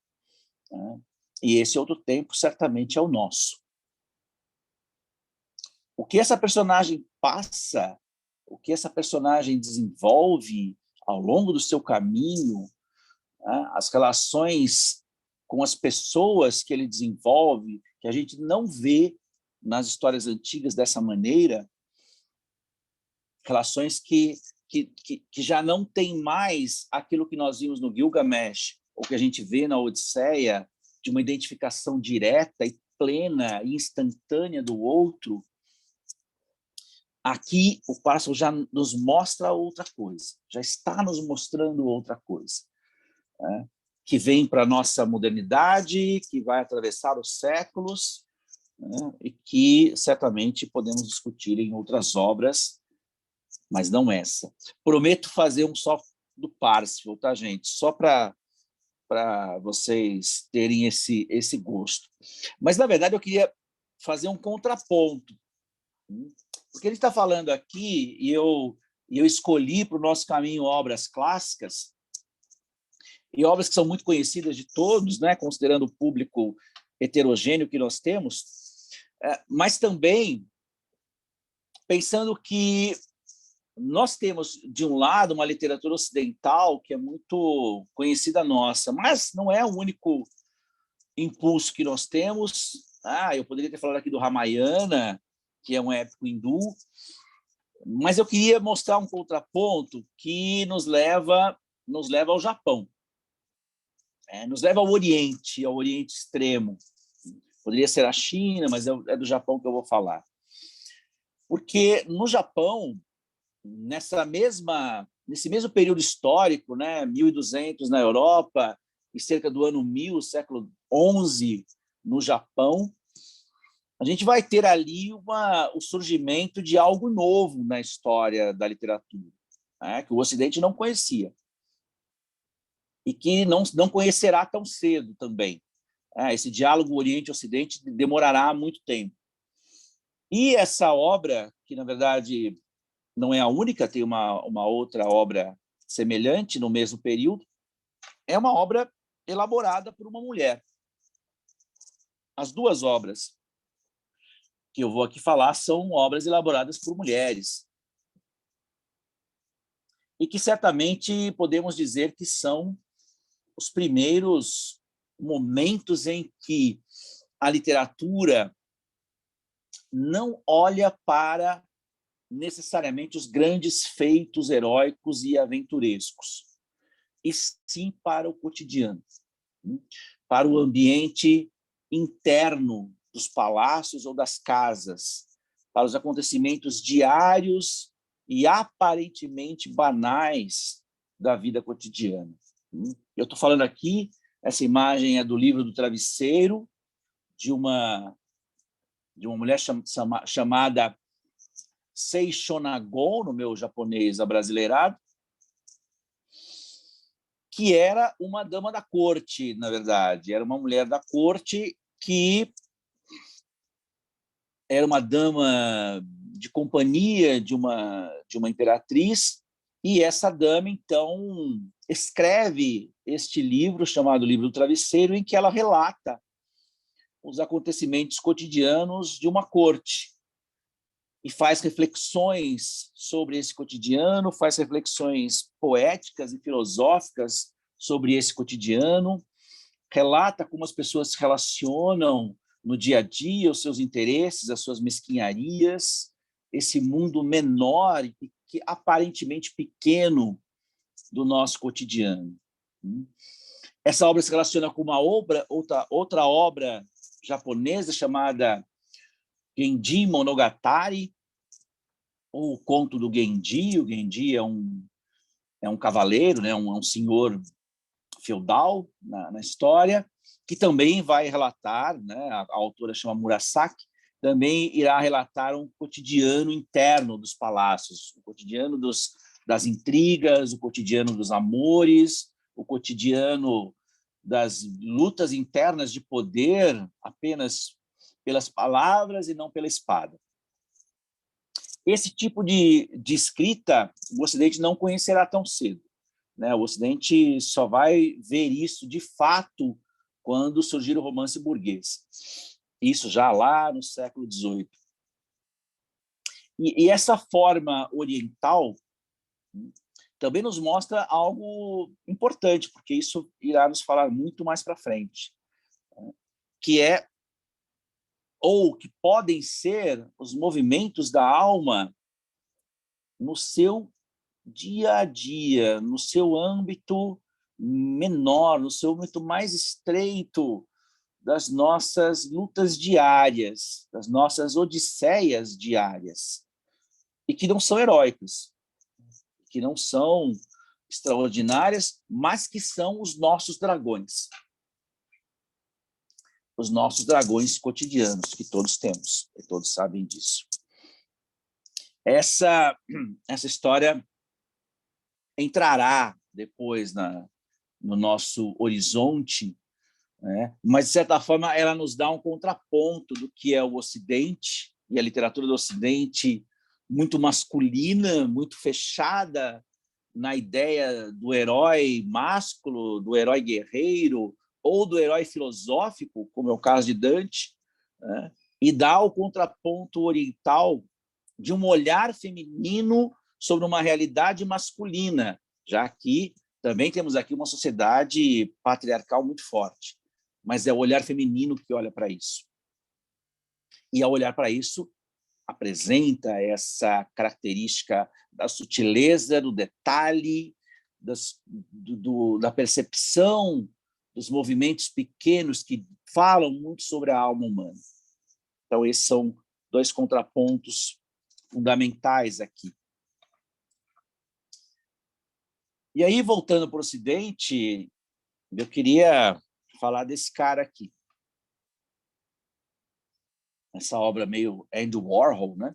né? E esse outro tempo certamente é o nosso. O que essa personagem passa, o que essa personagem desenvolve ao longo do seu caminho, né? As relações com as pessoas que ele desenvolve, que a gente não vê nas histórias antigas dessa maneira, relações que já não tem mais aquilo que nós vimos no Gilgamesh, ou que a gente vê na Odisseia, de uma identificação direta e plena e instantânea do outro. Aqui o Pársifo já nos mostra outra coisa, já está nos mostrando outra coisa, né? Que vem para a nossa modernidade, que vai atravessar os séculos, né? E que certamente podemos discutir em outras obras, mas não essa. Prometo fazer um só do Pársifo, tá, gente? Só para vocês terem esse gosto. Mas, na verdade, eu queria fazer um contraponto, porque ele está falando aqui, e eu escolhi para o nosso caminho obras clássicas, e obras que são muito conhecidas de todos, né, considerando o público heterogêneo que nós temos, mas também pensando que nós temos, de um lado, uma literatura ocidental que é muito conhecida nossa, mas não é o único impulso que nós temos. Eu poderia ter falado aqui do Ramayana, que é um épico hindu, mas eu queria mostrar um contraponto que nos leva ao Japão, nos leva ao Oriente Extremo. Poderia ser a China, mas é do Japão que eu vou falar. Porque no Japão, nesse mesmo período histórico, né, 1200 na Europa e cerca do ano 1000, século XI, no Japão, a gente vai ter ali o surgimento de algo novo na história da literatura, né, que o Ocidente não conhecia e que não conhecerá tão cedo também. Esse diálogo Oriente-Ocidente demorará muito tempo. E essa obra, que na verdade não é a única, tem uma outra obra semelhante no mesmo período, é uma obra elaborada por uma mulher. As duas obras que eu vou aqui falar são obras elaboradas por mulheres, e que certamente podemos dizer que são os primeiros momentos em que a literatura não olha para necessariamente os grandes feitos heróicos e aventurescos, e sim para o cotidiano, para o ambiente interno dos palácios ou das casas, para os acontecimentos diários e aparentemente banais da vida cotidiana. Eu estou falando aqui, essa imagem é do livro do Travesseiro, de uma mulher chamada Sei Shonagon, no meu japonês abrasileirado, que era uma dama da corte, na verdade. Era uma mulher da corte que era uma dama de companhia de uma imperatriz, e essa dama, então, escreve este livro, chamado Livro do Travesseiro, em que ela relata os acontecimentos cotidianos de uma corte, e faz reflexões sobre esse cotidiano, faz reflexões poéticas e filosóficas sobre esse cotidiano, relata como as pessoas se relacionam no dia a dia, os seus interesses, as suas mesquinharias, esse mundo menor e que aparentemente pequeno do nosso cotidiano. Essa obra se relaciona com outra obra japonesa chamada Genji Monogatari, ou o conto do Genji. O Genji é um cavaleiro, né, um senhor feudal na história, que também vai relatar, né, a autora chama Murasaki, também irá relatar um cotidiano interno dos palácios, o cotidiano dos das intrigas, o cotidiano dos amores, o cotidiano das lutas internas de poder apenas pelas palavras e não pela espada. Esse tipo de escrita o Ocidente não conhecerá tão cedo, né? O Ocidente só vai ver isso de fato quando surgir o romance burguês. Isso já lá no século XVIII. E essa forma oriental também nos mostra algo importante, porque isso irá nos falar muito mais para frente, que é, ou que podem ser, os movimentos da alma no seu dia a dia, no seu âmbito menor, no seu âmbito mais estreito das nossas lutas diárias, das nossas odisseias diárias, e que não são heróicas, que não são extraordinárias, mas que são os nossos dragões. Os nossos dragões cotidianos, que todos temos, e todos sabem disso. Essa história entrará depois no nosso horizonte, né? Mas, de certa forma, ela nos dá um contraponto do que é o Ocidente, e a literatura do Ocidente muito masculina, muito fechada na ideia do herói másculo, do herói guerreiro, ou do herói filosófico, como é o caso de Dante, né? E dá o contraponto oriental de um olhar feminino sobre uma realidade masculina, já que também temos aqui uma sociedade patriarcal muito forte, mas é o olhar feminino que olha para isso. E, ao olhar para isso, apresenta essa característica da sutileza, do detalhe, da percepção dos movimentos pequenos que falam muito sobre a alma humana. Então, esses são dois contrapontos fundamentais aqui. E aí, voltando para o Ocidente, eu queria falar desse cara aqui. Essa obra meio Andy Warhol, né?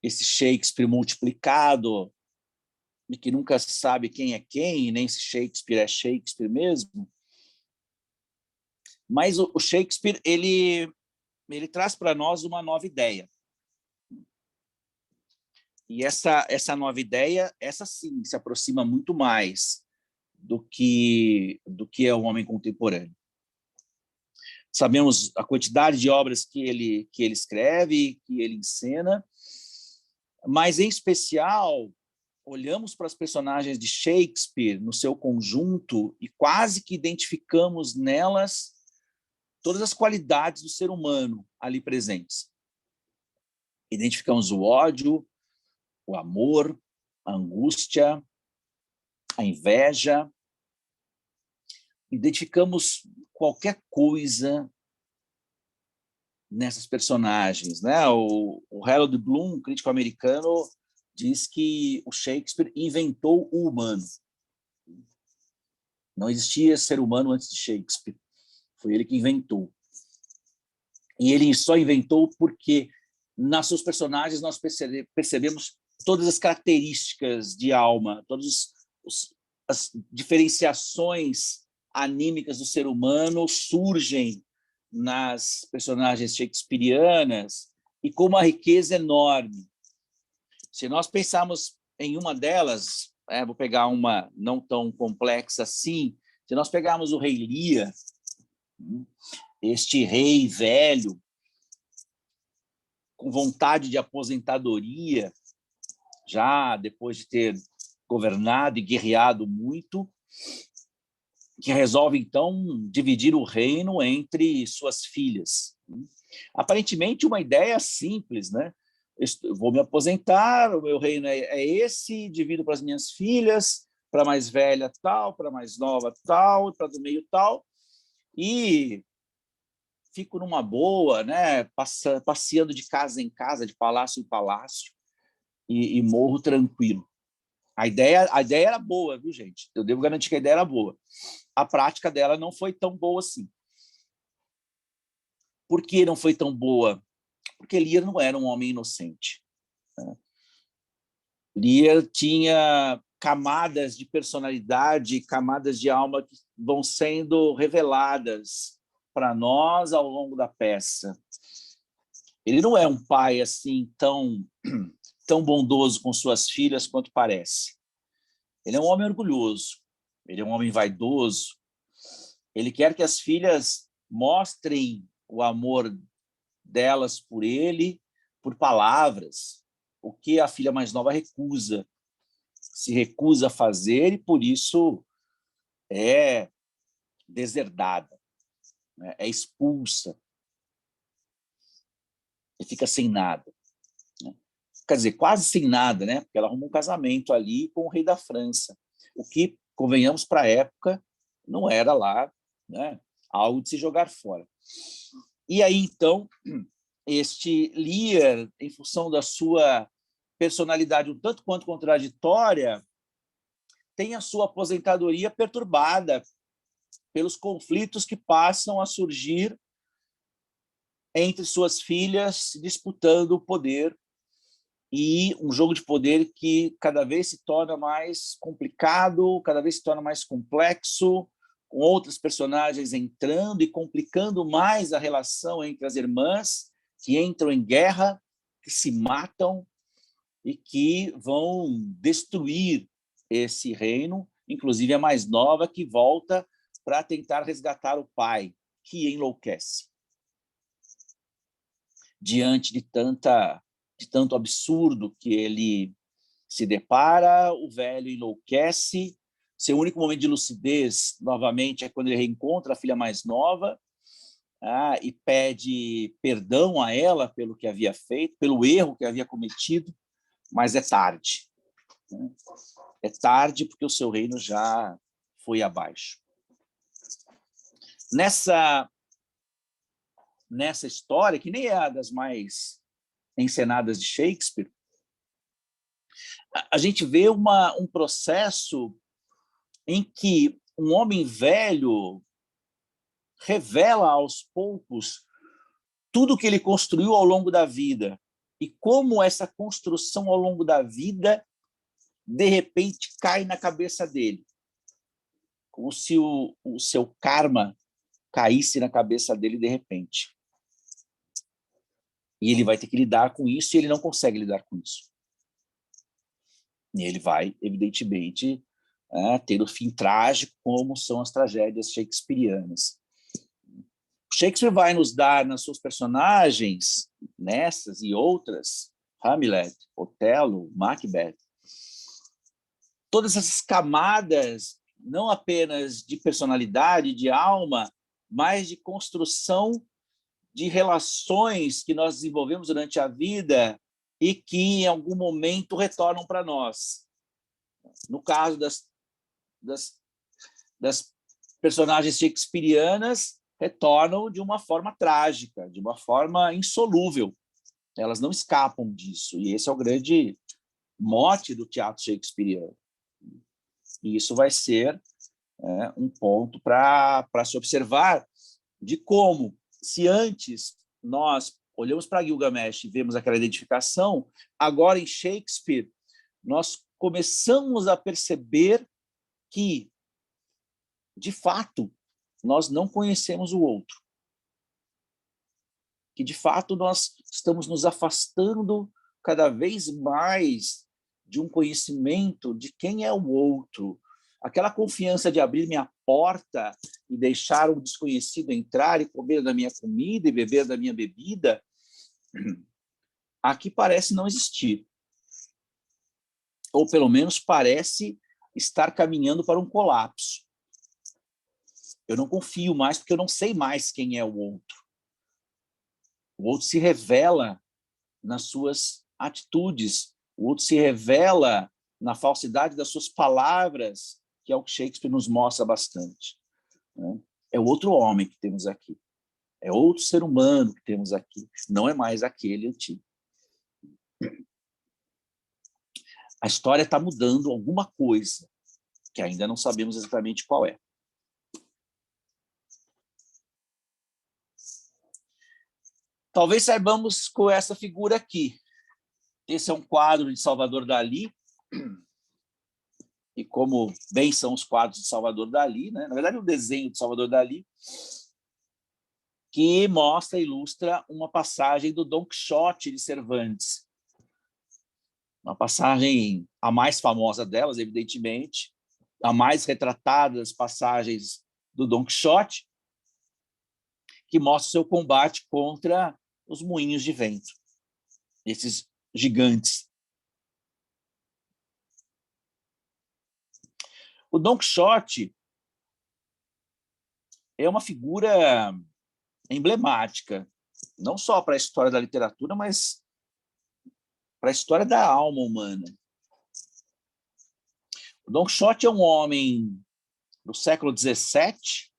Esse Shakespeare multiplicado, e que nunca se sabe quem é quem, nem se Shakespeare é Shakespeare mesmo. Mas o Shakespeare, ele traz para nós uma nova ideia. E essa nova ideia, essa sim, se aproxima muito mais do que é o homem contemporâneo. Sabemos a quantidade de obras que ele escreve, que ele encena, mas, em especial, olhamos para as personagens de Shakespeare no seu conjunto e quase que identificamos nelas todas as qualidades do ser humano ali presentes. Identificamos o ódio, o amor, a angústia, a inveja. Identificamos qualquer coisa nessas personagens, né? O Harold Bloom, crítico americano, diz que o Shakespeare inventou o humano. Não existia ser humano antes de Shakespeare. Foi ele que inventou. E ele só inventou porque, nas suas personagens, nós percebemos todas as características de alma, todas as diferenciações anímicas do ser humano surgem nas personagens shakespearianas, e com uma riqueza enorme. Se nós pensarmos em uma delas, vou pegar uma não tão complexa assim, se nós pegarmos o rei Lear, este rei velho, com vontade de aposentadoria, já depois de ter governado e guerreado muito, que resolve, então, dividir o reino entre suas filhas. Aparentemente, uma ideia simples, né? Eu vou me aposentar, o meu reino é esse, divido para as minhas filhas, para a mais velha tal, para a mais nova tal, para a do meio tal, e fico numa boa, né? Passeando de casa em casa, de palácio em palácio, e morro tranquilo. A ideia era boa, viu, gente? Eu devo garantir que a ideia era boa. A prática dela não foi tão boa assim. Por que não foi tão boa? Porque Lear não era um homem inocente, né? Lear tinha camadas de personalidade, camadas de alma que vão sendo reveladas para nós ao longo da peça. Ele não é um pai assim tão bondoso com suas filhas quanto parece. Ele é um homem orgulhoso, ele é um homem vaidoso. Ele quer que as filhas mostrem o amor delas por ele, por palavras, o que a filha mais nova se recusa a fazer, e por isso é deserdada, né? É expulsa e fica sem nada, né? Quer dizer, quase sem nada, né? Porque ela arruma um casamento ali com o rei da França, o que, convenhamos, para a época não era lá, né, algo de se jogar fora. E aí, então, este Lear, em função da sua personalidade um tanto quanto contraditória, tem a sua aposentadoria perturbada pelos conflitos que passam a surgir entre suas filhas, disputando o poder, e um jogo de poder que cada vez se torna mais complicado, cada vez se torna mais complexo, com outros personagens entrando e complicando mais a relação entre as irmãs, que entram em guerra, que se matam e que vão destruir esse reino, inclusive a mais nova, que volta para tentar resgatar o pai, que enlouquece diante de tanto absurdo que ele se depara. O velho enlouquece. Seu único momento de lucidez, novamente, é quando ele reencontra a filha mais nova, e pede perdão a ela pelo que havia feito, pelo erro que havia cometido, mas é tarde. É tarde porque o seu reino já foi abaixo. Nessa história, que nem é a das mais encenadas de Shakespeare, a gente vê um processo em que um homem velho revela aos poucos tudo que ele construiu ao longo da vida e como essa construção ao longo da vida, de repente, cai na cabeça dele, como se o seu karma caísse na cabeça dele de repente. E ele vai ter que lidar com isso, e ele não consegue lidar com isso. E ele vai, evidentemente, ter o fim trágico, como são as tragédias shakespearianas. Shakespeare vai nos dar, nas suas personagens, nessas e outras, Hamlet, Otelo, Macbeth, todas essas camadas, não apenas de personalidade, de alma, mas de construção de relações que nós desenvolvemos durante a vida e que, em algum momento, retornam para nós. No caso das personagens shakespearianas, retornam de uma forma trágica, de uma forma insolúvel. Elas não escapam disso. E esse é o grande mote do teatro shakespeariano. E isso vai ser um ponto para se observar de como, se antes nós olhamos para Gilgamesh e vemos aquela identificação, agora em Shakespeare nós começamos a perceber que, de fato, nós não conhecemos o outro. Que, de fato, nós estamos nos afastando cada vez mais de um conhecimento de quem é o outro. Aquela confiança de abrir minha porta e deixar o desconhecido entrar e comer da minha comida e beber da minha bebida, aqui parece não existir. Ou, pelo menos, parece estar caminhando para um colapso. Eu não confio mais porque eu não sei mais quem é o outro. O outro se revela nas suas atitudes, o outro se revela na falsidade das suas palavras, que é o que Shakespeare nos mostra bastante. É outro homem que temos aqui, é outro ser humano que temos aqui, não é mais aquele antigo. A história está mudando alguma coisa, que ainda não sabemos exatamente qual é. Talvez saibamos com essa figura aqui. Esse é um quadro de Salvador Dalí, E como bem são os quadros de Salvador Dalí, né? Na verdade, o desenho de Salvador Dalí, que mostra e ilustra uma passagem do Dom Quixote de Cervantes. Uma passagem, a mais famosa delas, evidentemente, a mais retratada das passagens do Dom Quixote, que mostra o seu combate contra os moinhos de vento, esses gigantes. O Dom Quixote é uma figura emblemática, não só para a história da literatura, mas para a história da alma humana. O Dom Quixote é um homem do século XVII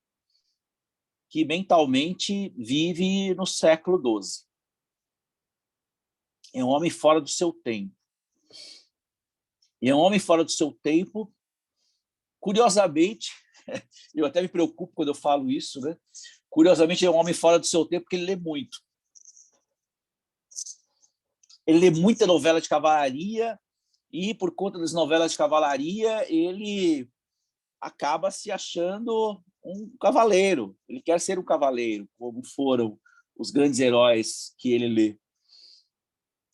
que mentalmente vive no século XII. É um homem fora do seu tempo. E é um homem fora do seu tempo, curiosamente, eu até me preocupo quando eu falo isso, né? Curiosamente, é um homem fora do seu tempo porque ele lê muito. Ele lê muita novela de cavalaria e, por conta das novelas de cavalaria, ele acaba se achando um cavaleiro. Ele quer ser um cavaleiro, como foram os grandes heróis que ele lê.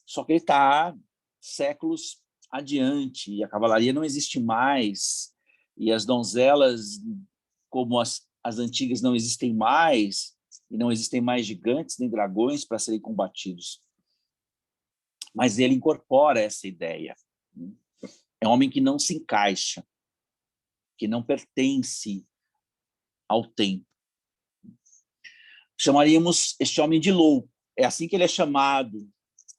Só que ele está séculos adiante, e a cavalaria não existe mais, e as donzelas, como as antigas, não existem mais, e não existem mais gigantes nem dragões para serem combatidos. Mas ele incorpora essa ideia. É um homem que não se encaixa, que não pertence ao tempo. Chamaríamos este homem de louco. É assim que ele é chamado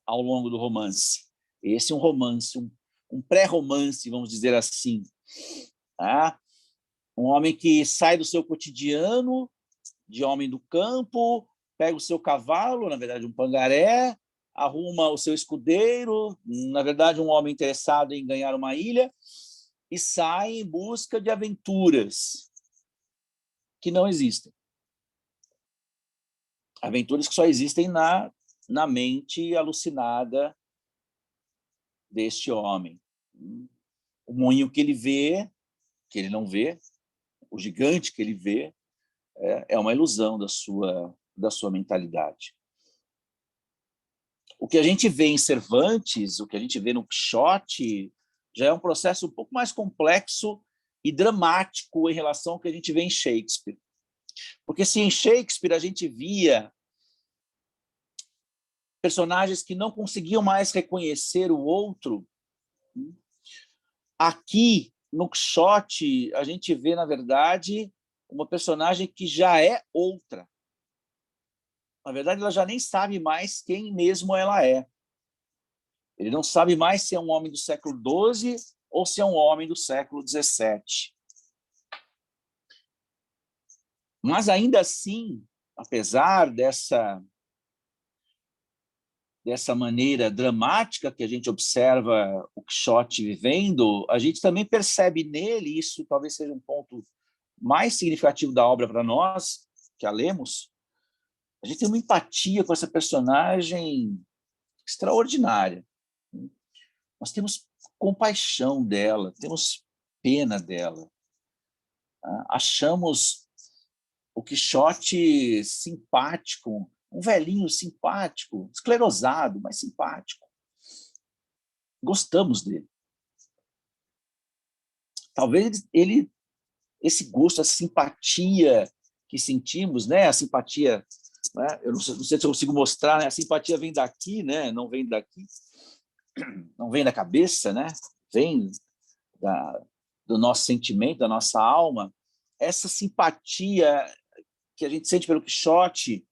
ao longo do romance. Esse é um romance, um pré-romance, vamos dizer assim. Tá? Um homem que sai do seu cotidiano, de homem do campo, pega o seu cavalo, na verdade um pangaré, arruma o seu escudeiro, na verdade um homem interessado em ganhar uma ilha, e sai em busca de aventuras que não existem. Aventuras que só existem na mente alucinada deste homem. O moinho que ele vê, que ele não vê, o gigante que ele vê, é uma ilusão da sua mentalidade. O que a gente vê em Cervantes, o que a gente vê no Quixote, já é um processo um pouco mais complexo e dramático em relação ao que a gente vê em Shakespeare. Porque se em Shakespeare a gente via personagens que não conseguiam mais reconhecer o outro, aqui no Quixote a gente vê, na verdade, uma personagem que já é outra. Na verdade, ela já nem sabe mais quem mesmo ela é. Ele não sabe mais se é um homem do século XII ou se é um homem do século XVII. Mas, ainda assim, apesar dessa maneira dramática que a gente observa o Quixote vivendo, a gente também percebe nele, isso talvez seja um ponto mais significativo da obra para nós, que a lemos, a gente tem uma empatia com essa personagem extraordinária. Nós temos compaixão dela, temos pena dela. Achamos o Quixote simpático, um velhinho simpático, esclerosado, mas simpático. Gostamos dele. Talvez esse gosto, essa simpatia que sentimos, né? A simpatia, né? Eu não sei se eu consigo mostrar, né? A simpatia vem daqui, né? Não vem daqui, não vem da cabeça, né? Vem do nosso sentimento, da nossa alma. Essa simpatia que a gente sente pelo Quixote,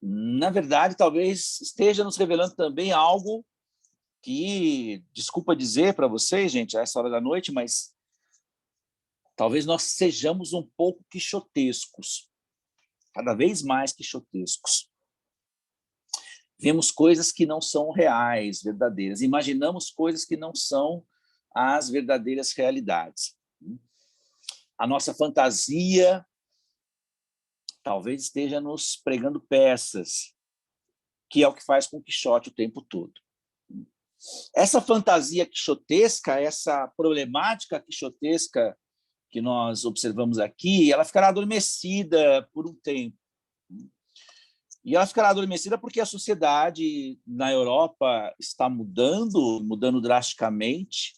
na verdade, talvez esteja nos revelando também algo que, desculpa dizer para vocês, gente, a essa hora da noite, mas talvez nós sejamos um pouco quixotescos, cada vez mais quixotescos. Vemos coisas que não são reais, verdadeiras. Imaginamos coisas que não são as verdadeiras realidades. A nossa fantasia talvez esteja nos pregando peças, que é o que faz com o Quixote o tempo todo. Essa fantasia quixotesca, essa problemática quixotesca que nós observamos aqui, ela ficará adormecida por um tempo. E ela ficará adormecida porque a sociedade na Europa está mudando drasticamente.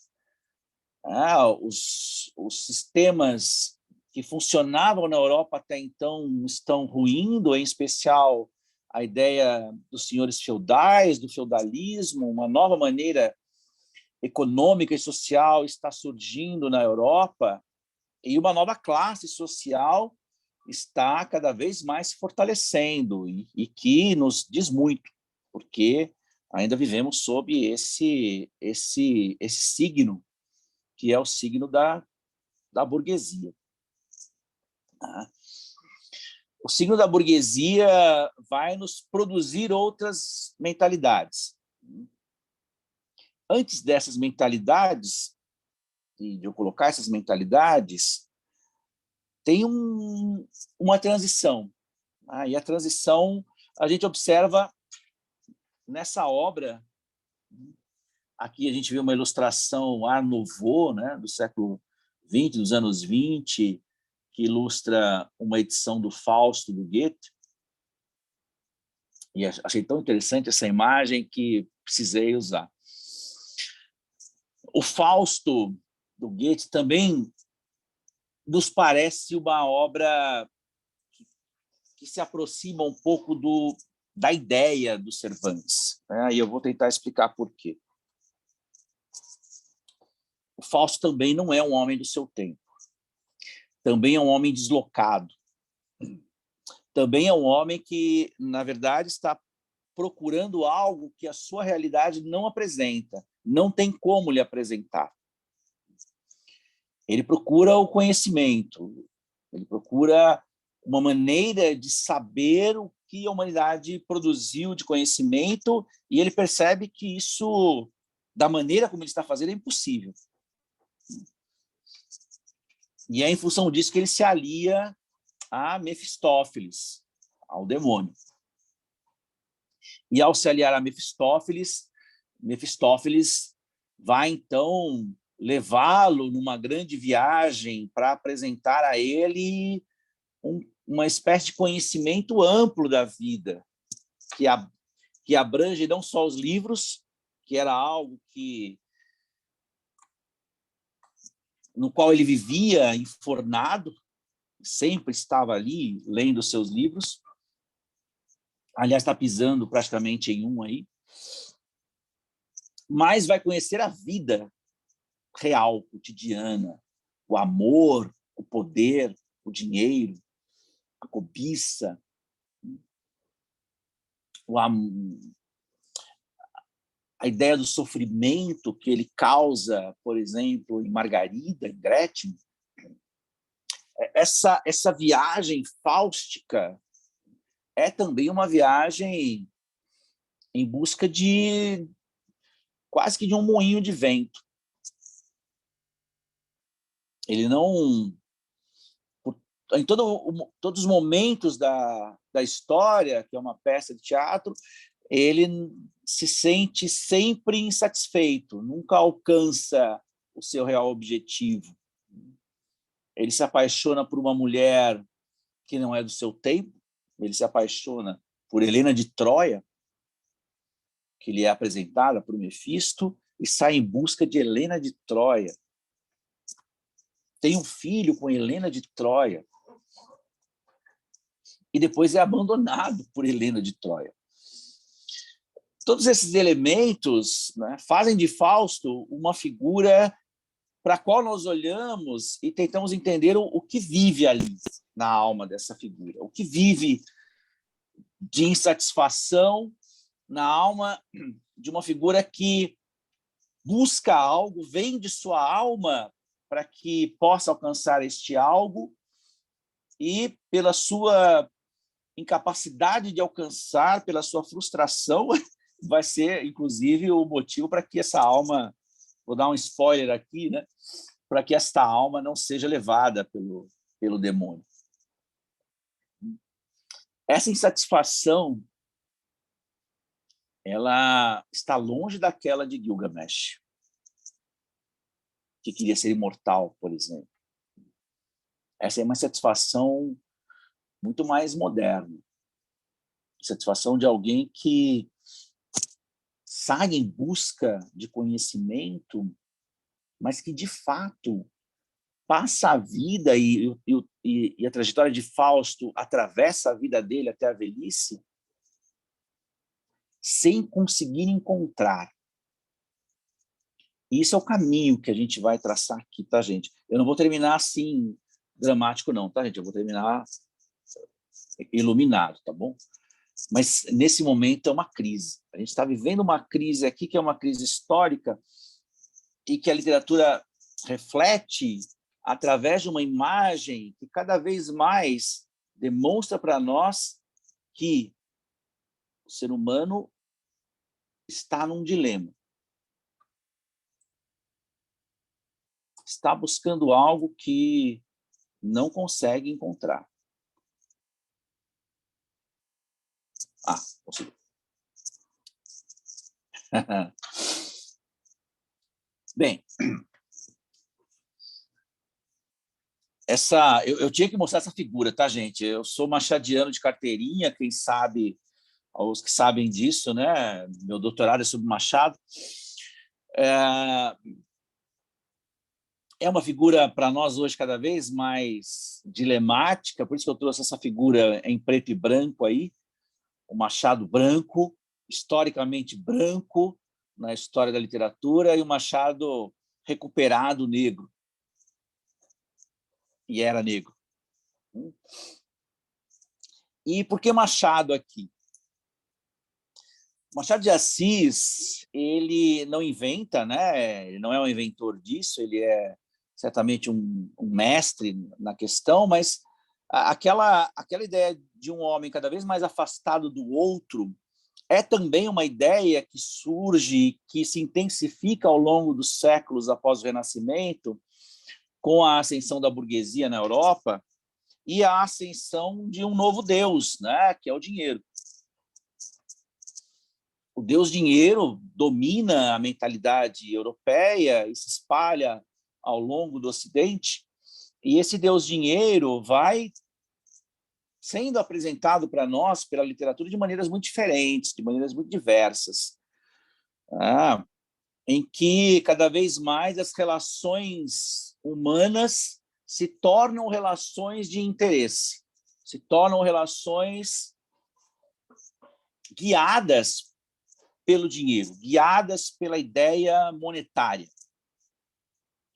Os sistemas que funcionavam na Europa até então estão ruindo, em especial a ideia dos senhores feudais, do feudalismo, uma nova maneira econômica e social está surgindo na Europa, e uma nova classe social está cada vez mais se fortalecendo, e que nos diz muito, porque ainda vivemos sob esse signo, que é o signo da burguesia. O signo da burguesia vai nos produzir outras mentalidades. Antes dessas mentalidades, de eu colocar essas mentalidades, tem uma transição. E a transição a gente observa nessa obra. Aqui a gente vê uma ilustração Art Nouveau, né, do século XX, dos anos 20, que ilustra uma edição do Fausto, do Goethe. E achei tão interessante essa imagem que precisei usar. O Fausto, do Goethe, também nos parece uma obra que se aproxima um pouco da ideia do Cervantes, né? E eu vou tentar explicar por quê. O Fausto também não é um homem do seu tempo. Também é um homem deslocado. Também é um homem que, na verdade, está procurando algo que a sua realidade não apresenta, não tem como lhe apresentar. Ele procura o conhecimento, ele procura uma maneira de saber o que a humanidade produziu de conhecimento, e ele percebe que isso, da maneira como ele está fazendo, é impossível. E é em função disso que ele se alia a Mefistófeles, ao demônio. E ao se aliar a Mefistófeles, Mefistófeles vai, então, levá-lo numa grande viagem para apresentar a ele uma espécie de conhecimento amplo da vida, que abrange não só os livros, que era algo no qual ele vivia enfornado, sempre estava ali lendo seus livros. Aliás, está pisando praticamente em um aí. Mas vai conhecer a vida real, cotidiana, o amor, o poder, o dinheiro, a cobiça, a ideia do sofrimento que ele causa, por exemplo, em Margarida, em Gretchen. Essa viagem fáustica é também uma viagem em busca de quase que de um moinho de vento. Ele não... Em todos os momentos da história, que é uma peça de teatro, ele se sente sempre insatisfeito, nunca alcança o seu real objetivo. Ele se apaixona por uma mulher que não é do seu tempo, ele se apaixona por Helena de Troia, que lhe é apresentada por Mefisto, e sai em busca de Helena de Troia. Tem um filho com Helena de Troia. E depois é abandonado por Helena de Troia. Todos esses elementos, né, fazem de Fausto uma figura para a qual nós olhamos e tentamos entender o que vive ali na alma dessa figura, o que vive de insatisfação na alma de uma figura que busca algo, vende sua alma para que possa alcançar este algo, e pela sua incapacidade de alcançar, pela sua frustração, vai ser, inclusive, o motivo para que essa alma, vou dar um spoiler aqui, né, para que esta alma não seja levada pelo demônio. Essa insatisfação ela está longe daquela de Gilgamesh, que queria ser imortal, por exemplo. Essa é uma satisfação muito mais moderna. Satisfação de alguém que sai em busca de conhecimento, mas que, de fato, passa a vida e a trajetória de Fausto atravessa a vida dele até a velhice sem conseguir encontrar. E isso é o caminho que a gente vai traçar aqui, tá, gente? Eu não vou terminar assim, dramático não, tá, gente? Eu vou terminar iluminado, tá bom? Mas, nesse momento, é uma crise. A gente está vivendo uma crise aqui, que é uma crise histórica, e que a literatura reflete através de uma imagem que cada vez mais demonstra para nós que o ser humano está num dilema. Está buscando algo que não consegue encontrar. Ah, consegui. Bem, eu tinha que mostrar essa figura, tá, gente? Eu sou machadiano de carteirinha, quem sabe, os que sabem disso, né? Meu doutorado é sobre Machado. É uma figura para nós hoje cada vez mais dilemática, por isso que eu trouxe essa figura em preto e branco aí, o Machado branco, historicamente branco na história da literatura, e o Machado recuperado negro. E era negro. E por que Machado aqui? Machado de Assis, ele não inventa, né? Ele não é um inventor disso, ele é certamente um mestre na questão, mas aquela ideia de um homem cada vez mais afastado do outro é também uma ideia que surge, que se intensifica ao longo dos séculos após o Renascimento, com a ascensão da burguesia na Europa e a ascensão de um novo Deus, né, que é o dinheiro. O Deus dinheiro domina a mentalidade europeia e se espalha ao longo do Ocidente, e esse Deus dinheiro vai sendo apresentado para nós pela literatura de maneiras muito diferentes, de maneiras muito diversas, em que cada vez mais as relações humanas se tornam relações de interesse, se tornam relações guiadas pelo dinheiro, guiadas pela ideia monetária.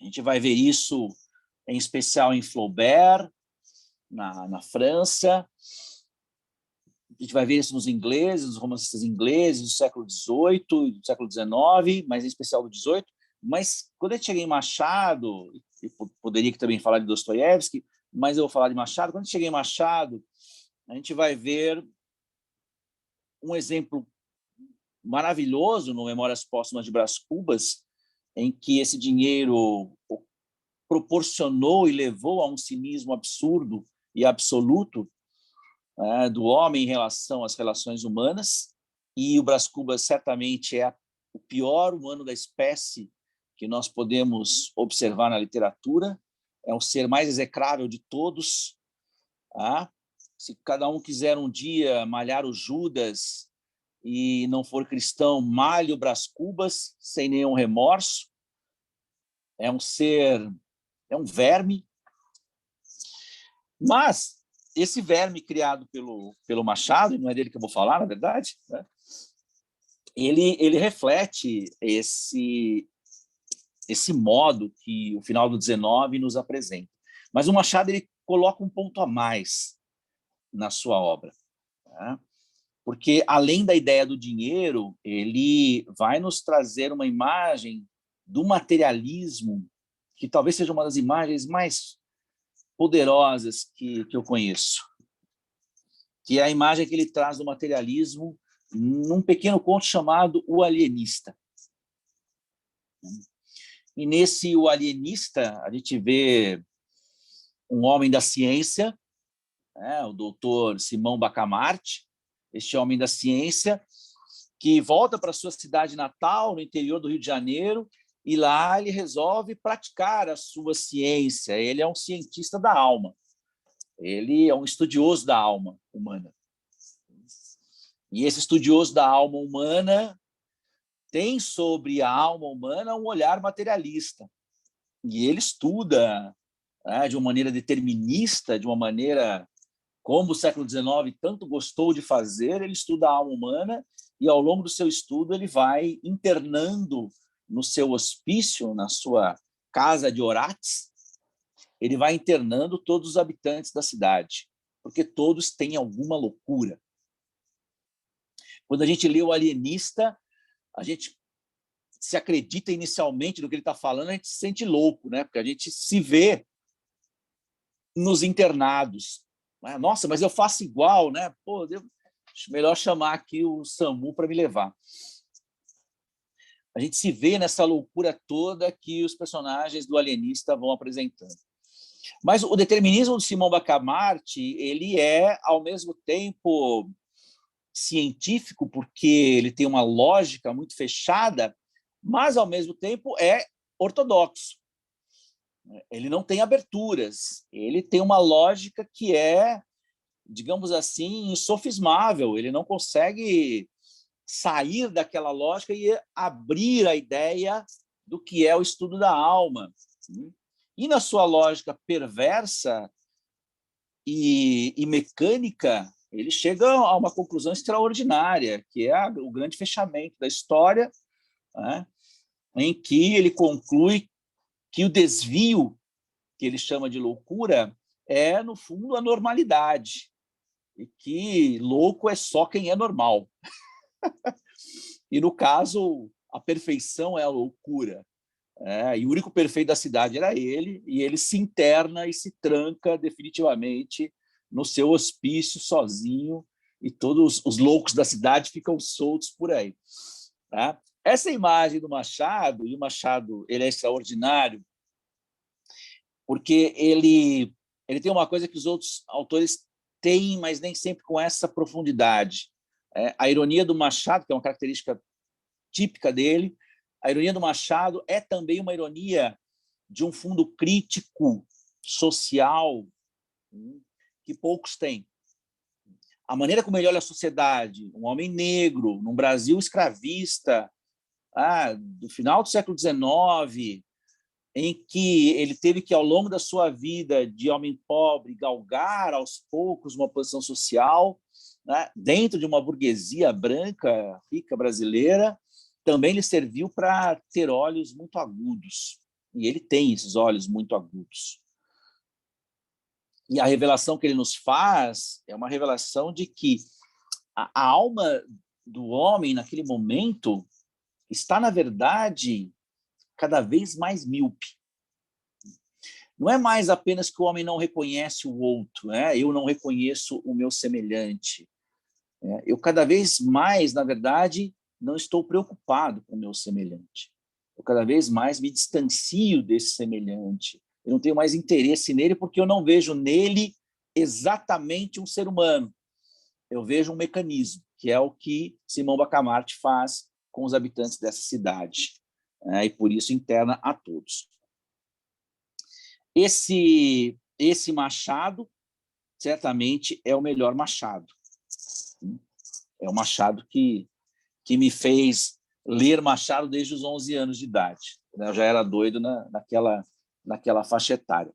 A gente vai ver isso, em especial, em Flaubert, na França. A gente vai ver isso nos ingleses, nos romancistas ingleses do século XVIII e do século XIX, mas em especial do XVIII. Mas, quando a gente chega em Machado, e poderia também falar de Dostoiévski, mas eu vou falar de Machado. Quando a gente chega em Machado, a gente vai ver um exemplo maravilhoso no Memórias Póstumas de Brás Cubas, em que esse dinheiro proporcionou e levou a um cinismo absurdo e absoluto do homem em relação às relações humanas, e o Brás Cubas certamente é o pior humano da espécie que nós podemos observar na literatura, é o ser mais execrável de todos. Se cada um quiser um dia malhar o Judas e não for cristão, malhe o Brás Cubas sem nenhum remorso. É um ser, é um verme. Mas esse verme criado pelo Machado, e não é dele que eu vou falar, na verdade, né? ele reflete esse modo que o final do XIX nos apresenta. Mas o Machado ele coloca um ponto a mais na sua obra, né? Porque, além da ideia do dinheiro, ele vai nos trazer uma imagem do materialismo, que talvez seja uma das imagens mais poderosas que eu conheço, que é a imagem que ele traz do materialismo num pequeno conto chamado O Alienista. E nesse O Alienista, a gente vê um homem da ciência, o doutor Simão Bacamarte, este homem da ciência, que volta para sua cidade natal, no interior do Rio de Janeiro, e lá ele resolve praticar a sua ciência. Ele é um cientista da alma. Ele é um estudioso da alma humana. E esse estudioso da alma humana tem sobre a alma humana um olhar materialista. E ele estuda, né, de uma maneira determinista, de uma maneira como o século XIX tanto gostou de fazer. Ele estuda a alma humana e, ao longo do seu estudo, ele vai internando no seu hospício, na sua casa de Orates, ele vai internando todos os habitantes da cidade, porque todos têm alguma loucura. Quando a gente lê O Alienista, a gente se acredita inicialmente no que ele está falando, a gente se sente louco, né? Porque a gente se vê nos internados. Nossa, mas eu faço igual, né? Pô, acho melhor chamar aqui o SAMU para me levar. A gente se vê nessa loucura toda que os personagens do Alienista vão apresentando. Mas o determinismo do Simão Bacamarte, ele é, ao mesmo tempo, científico, porque ele tem uma lógica muito fechada, mas, ao mesmo tempo, é ortodoxo. Ele não tem aberturas, ele tem uma lógica que é, digamos assim, insofismável. Ele não consegue sair daquela lógica e abrir a ideia do que é o estudo da alma. E, na sua lógica perversa e mecânica, ele chega a uma conclusão extraordinária, que é o grande fechamento da história, né, em que ele conclui que o desvio, que ele chama de loucura, é, no fundo, a normalidade, e que louco é só quem é normal. E, no caso, a perfeição é a loucura. E o único perfeito da cidade era ele, e ele se interna e se tranca definitivamente no seu hospício sozinho, e todos os loucos da cidade ficam soltos por aí. Tá? Essa imagem do Machado, e o Machado ele é extraordinário, porque ele tem uma coisa que os outros autores têm, mas nem sempre com essa profundidade. A ironia do Machado, que é uma característica típica dele, a ironia do Machado é também uma ironia de um fundo crítico, social, que poucos têm. A maneira como ele olha a sociedade, um homem negro, num Brasil escravista, do final do século XIX, em que ele teve que, ao longo da sua vida de homem pobre, galgar aos poucos uma posição social, né, dentro de uma burguesia branca, rica brasileira, também lhe serviu para ter olhos muito agudos. E ele tem esses olhos muito agudos. E a revelação que ele nos faz é uma revelação de que a alma do homem, naquele momento, está, na verdade, cada vez mais míope. Não é mais apenas que o homem não reconhece o outro, né? Eu não reconheço o meu semelhante. Eu cada vez mais, na verdade, não estou preocupado com o meu semelhante. Eu cada vez mais me distancio desse semelhante. Eu não tenho mais interesse nele porque eu não vejo nele exatamente um ser humano. Eu vejo um mecanismo, que é o que Simão Bacamarte faz com os habitantes dessa cidade. E por isso interna a todos. Esse Machado, certamente, é o melhor Machado. É o Machado que me fez ler Machado desde os 11 anos de idade. Eu já era doido naquela faixa etária.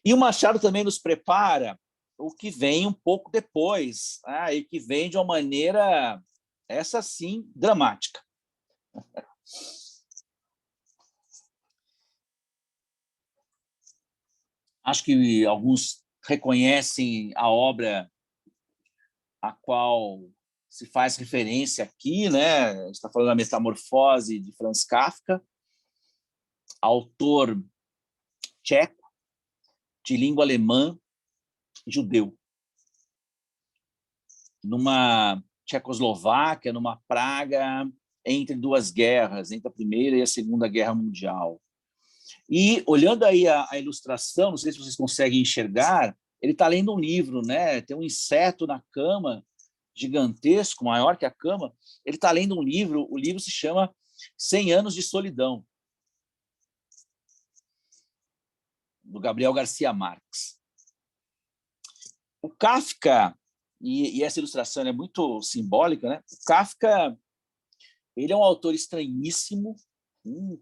E o Machado também nos prepara o que vem um pouco depois, e que vem de uma maneira, essa sim, dramática. Acho que alguns reconhecem a obra a qual se faz referência aqui, né? A gente está falando da Metamorfose de Franz Kafka, autor tcheco, de língua alemã, judeu. Numa Tchecoslováquia, numa Praga, entre duas guerras, entre a Primeira e a Segunda Guerra Mundial. E, olhando aí a ilustração, não sei se vocês conseguem enxergar, ele está lendo um livro, né? Tem um inseto na cama, gigantesco, maior que a cama, ele está lendo um livro, o livro se chama 100 Anos de Solidão, do Gabriel Garcia Marques. O Kafka, e essa ilustração é muito simbólica, né? O Kafka, ele é um autor estranhíssimo,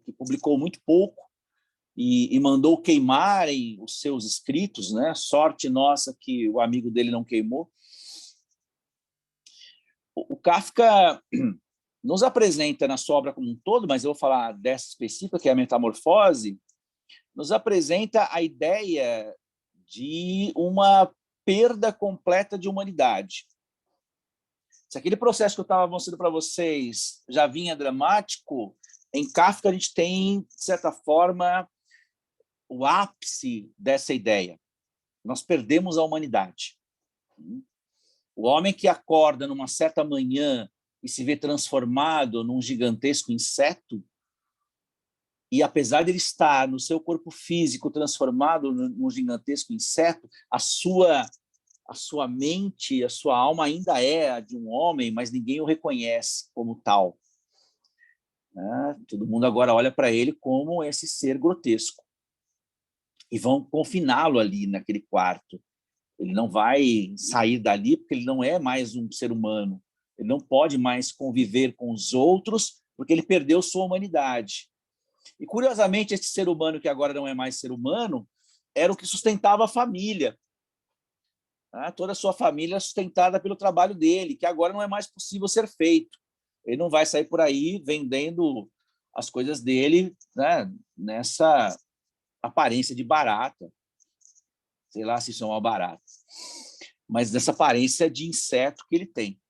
que publicou muito pouco e mandou queimarem os seus escritos, né? Sorte nossa que o amigo dele não queimou. O Kafka nos apresenta na sua obra como um todo, mas eu vou falar dessa específica, que é a Metamorfose, nos apresenta a ideia de uma perda completa de humanidade. Se aquele processo que eu estava mostrando para vocês já vinha dramático, em Kafka a gente tem, de certa forma, o ápice dessa ideia. Nós perdemos a humanidade. O homem que acorda numa certa manhã e se vê transformado num gigantesco inseto, e apesar de ele estar no seu corpo físico transformado num gigantesco inseto, a sua mente, a sua alma ainda é a de um homem, mas ninguém o reconhece como tal. Todo mundo agora olha para ele como esse ser grotesco. E vão confiná-lo ali naquele quarto. Ele não vai sair dali porque ele não é mais um ser humano. Ele não pode mais conviver com os outros porque ele perdeu sua humanidade. E, curiosamente, esse ser humano que agora não é mais ser humano era o que sustentava a família. Toda a sua família é sustentada pelo trabalho dele, que agora não é mais possível ser feito. Ele não vai sair por aí vendendo as coisas dele, né, nessa aparência de barata. Sei lá se isso é uma barata. Mas nessa aparência de inseto que ele tem.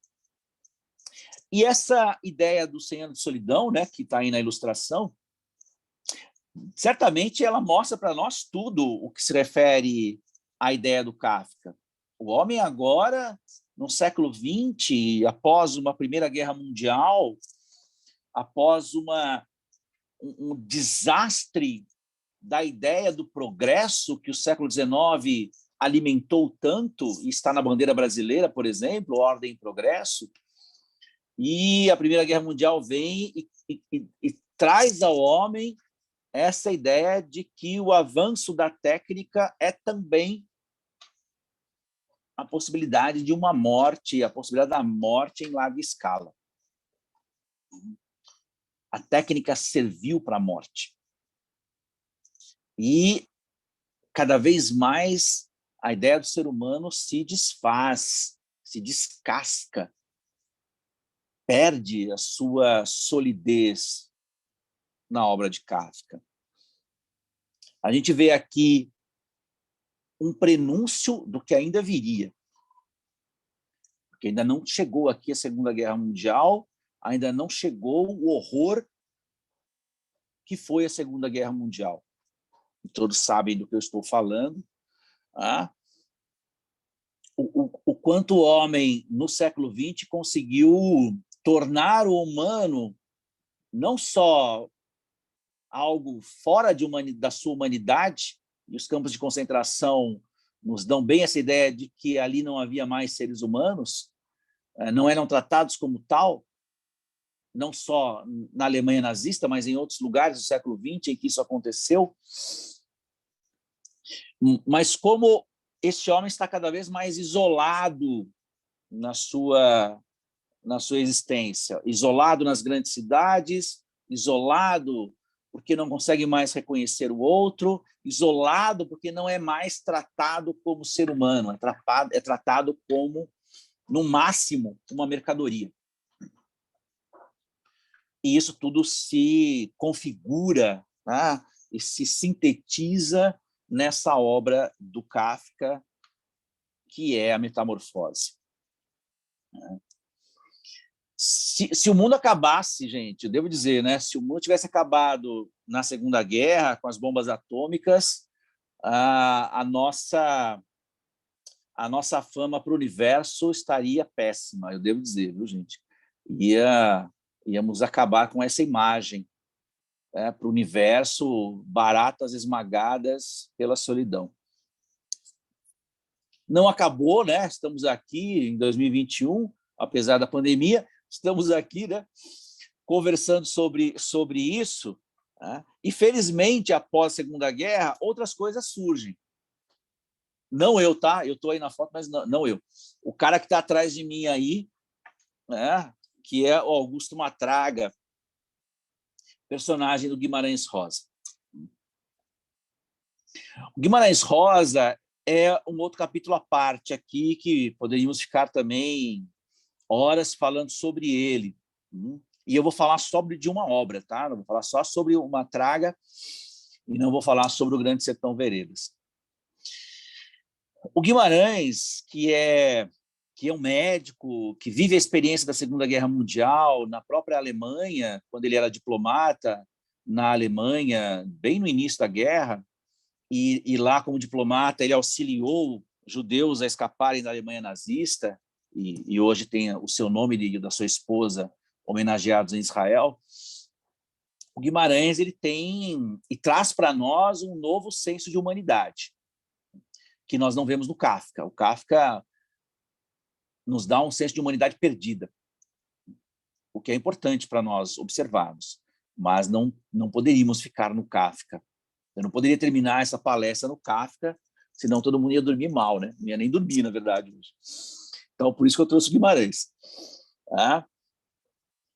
E essa ideia do 100 anos de solidão, né, que está aí na ilustração, certamente ela mostra para nós tudo o que se refere à ideia do Kafka. O homem agora, no século XX, após uma Primeira Guerra Mundial, após um desastre da ideia do progresso que o século XIX alimentou tanto, e está na bandeira brasileira, por exemplo, Ordem e Progresso, e a Primeira Guerra Mundial vem e traz ao homem essa ideia de que o avanço da técnica é também a possibilidade de uma morte, a possibilidade da morte em larga escala. A técnica serviu para a morte. E, cada vez mais, a ideia do ser humano se desfaz, se descasca, perde a sua solidez na obra de Kafka. A gente vê aqui um prenúncio do que ainda viria. Porque ainda não chegou aqui a Segunda Guerra Mundial, ainda não chegou o horror que foi a Segunda Guerra Mundial. Todos sabem do que eu estou falando. O quanto o homem, no século XX, conseguiu tornar o humano não só algo fora da sua humanidade, e os campos de concentração nos dão bem essa ideia de que ali não havia mais seres humanos, não eram tratados como tal, não só na Alemanha nazista, mas em outros lugares do século XX em que isso aconteceu. Mas como este homem está cada vez mais isolado na sua existência, isolado nas grandes cidades, isolado porque não consegue mais reconhecer o outro, isolado porque não é mais tratado como ser humano, é tratado como, no máximo, uma mercadoria. E isso tudo se configura, né, e se sintetiza nessa obra do Kafka, que é a Metamorfose. Se o mundo acabasse, gente, eu devo dizer, né, se o mundo tivesse acabado na Segunda Guerra, com as bombas atômicas, a nossa fama para o universo estaria péssima, eu devo dizer, viu, gente? Íamos acabar com essa imagem, para o universo, baratas esmagadas pela solidão. Não acabou, né? Estamos aqui em 2021, apesar da pandemia, estamos aqui, né, conversando sobre isso, né? E, felizmente, após a Segunda Guerra, outras coisas surgem. Não eu, tá? Eu estou aí na foto, mas não eu. O cara que está atrás de mim aí, né, que é o Augusto Matraga, personagem do Guimarães Rosa. O Guimarães Rosa é um outro capítulo à parte aqui, que poderíamos ficar também horas falando sobre ele. E eu vou falar sobre de uma obra, tá? Não vou falar só sobre o Matraga e não vou falar sobre o Grande Sertão Veredas. O Guimarães, que é um médico, que vive a experiência da Segunda Guerra Mundial na própria Alemanha, quando ele era diplomata na Alemanha, bem no início da guerra, e lá, como diplomata, ele auxiliou judeus a escaparem da Alemanha nazista, e hoje tem o seu nome e da sua esposa homenageados em Israel. O Guimarães ele tem e traz para nós um novo senso de humanidade, que nós não vemos no Kafka. O Kafka nos dá um senso de humanidade perdida, o que é importante para nós observarmos, mas não poderíamos ficar no Kafka. Eu não poderia terminar essa palestra no Kafka, senão todo mundo ia dormir mal, né? Não ia nem dormir, na verdade. Então, por isso que eu trouxe o Guimarães.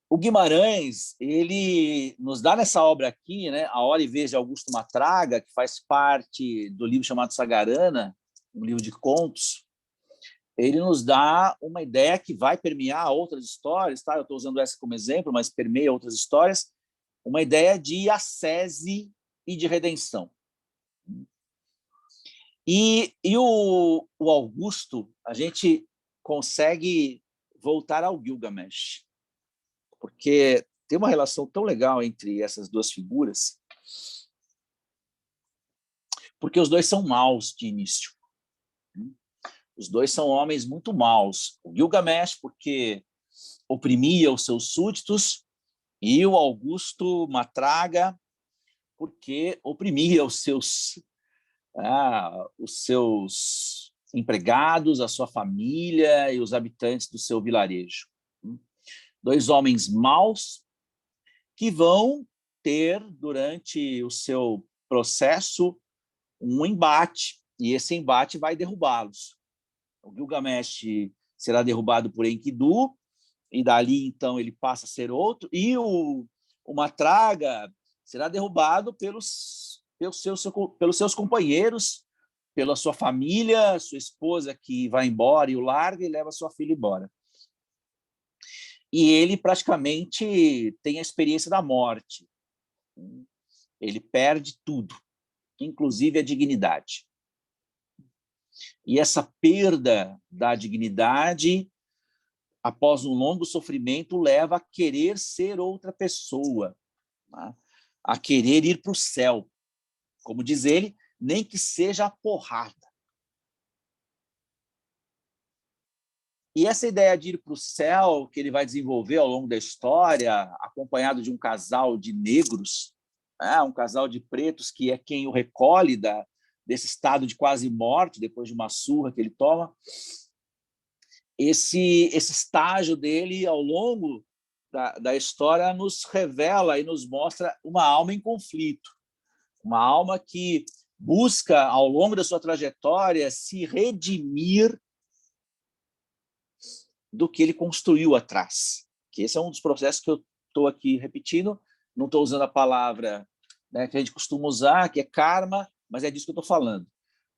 O Guimarães, ele nos dá nessa obra aqui, né, A Hora e Vez de Augusto Matraga, que faz parte do livro chamado Sagarana, um livro de contos. Ele nos dá uma ideia que vai permear outras histórias, tá? Eu estou usando essa como exemplo, mas permeia outras histórias, uma ideia de ascese e de redenção. E o Augusto, a gente consegue voltar ao Gilgamesh, porque tem uma relação tão legal entre essas duas figuras, porque os dois são maus de início. Os dois são homens muito maus. O Gilgamesh, porque oprimia os seus súditos, e o Augusto Matraga, porque oprimia os seus empregados, a sua família e os habitantes do seu vilarejo. Dois homens maus que vão ter, durante o seu processo, um embate, e esse embate vai derrubá-los. O Gilgamesh será derrubado por Enkidu, e dali, então, ele passa a ser outro, e o Matraga será derrubado pelos seus companheiros, pela sua família, sua esposa que vai embora e o larga e leva sua filha embora. E ele praticamente tem a experiência da morte. Ele perde tudo, inclusive a dignidade. E essa perda da dignidade, após um longo sofrimento, leva a querer ser outra pessoa, né? A querer ir para o céu. Como diz ele, nem que seja a porrada. E essa ideia de ir para o céu, que ele vai desenvolver ao longo da história, acompanhado de um casal de negros, um casal de pretos, que é quem o recolhe desse estado de quase morte, depois de uma surra que ele toma. Esse estágio dele, ao longo da história, nos revela e nos mostra uma alma em conflito, uma alma que busca, ao longo da sua trajetória, se redimir do que ele construiu atrás. Que esse é um dos processos que eu estou aqui repetindo, não estou usando a palavra, né, que a gente costuma usar, que é karma, mas é disso que eu estou falando.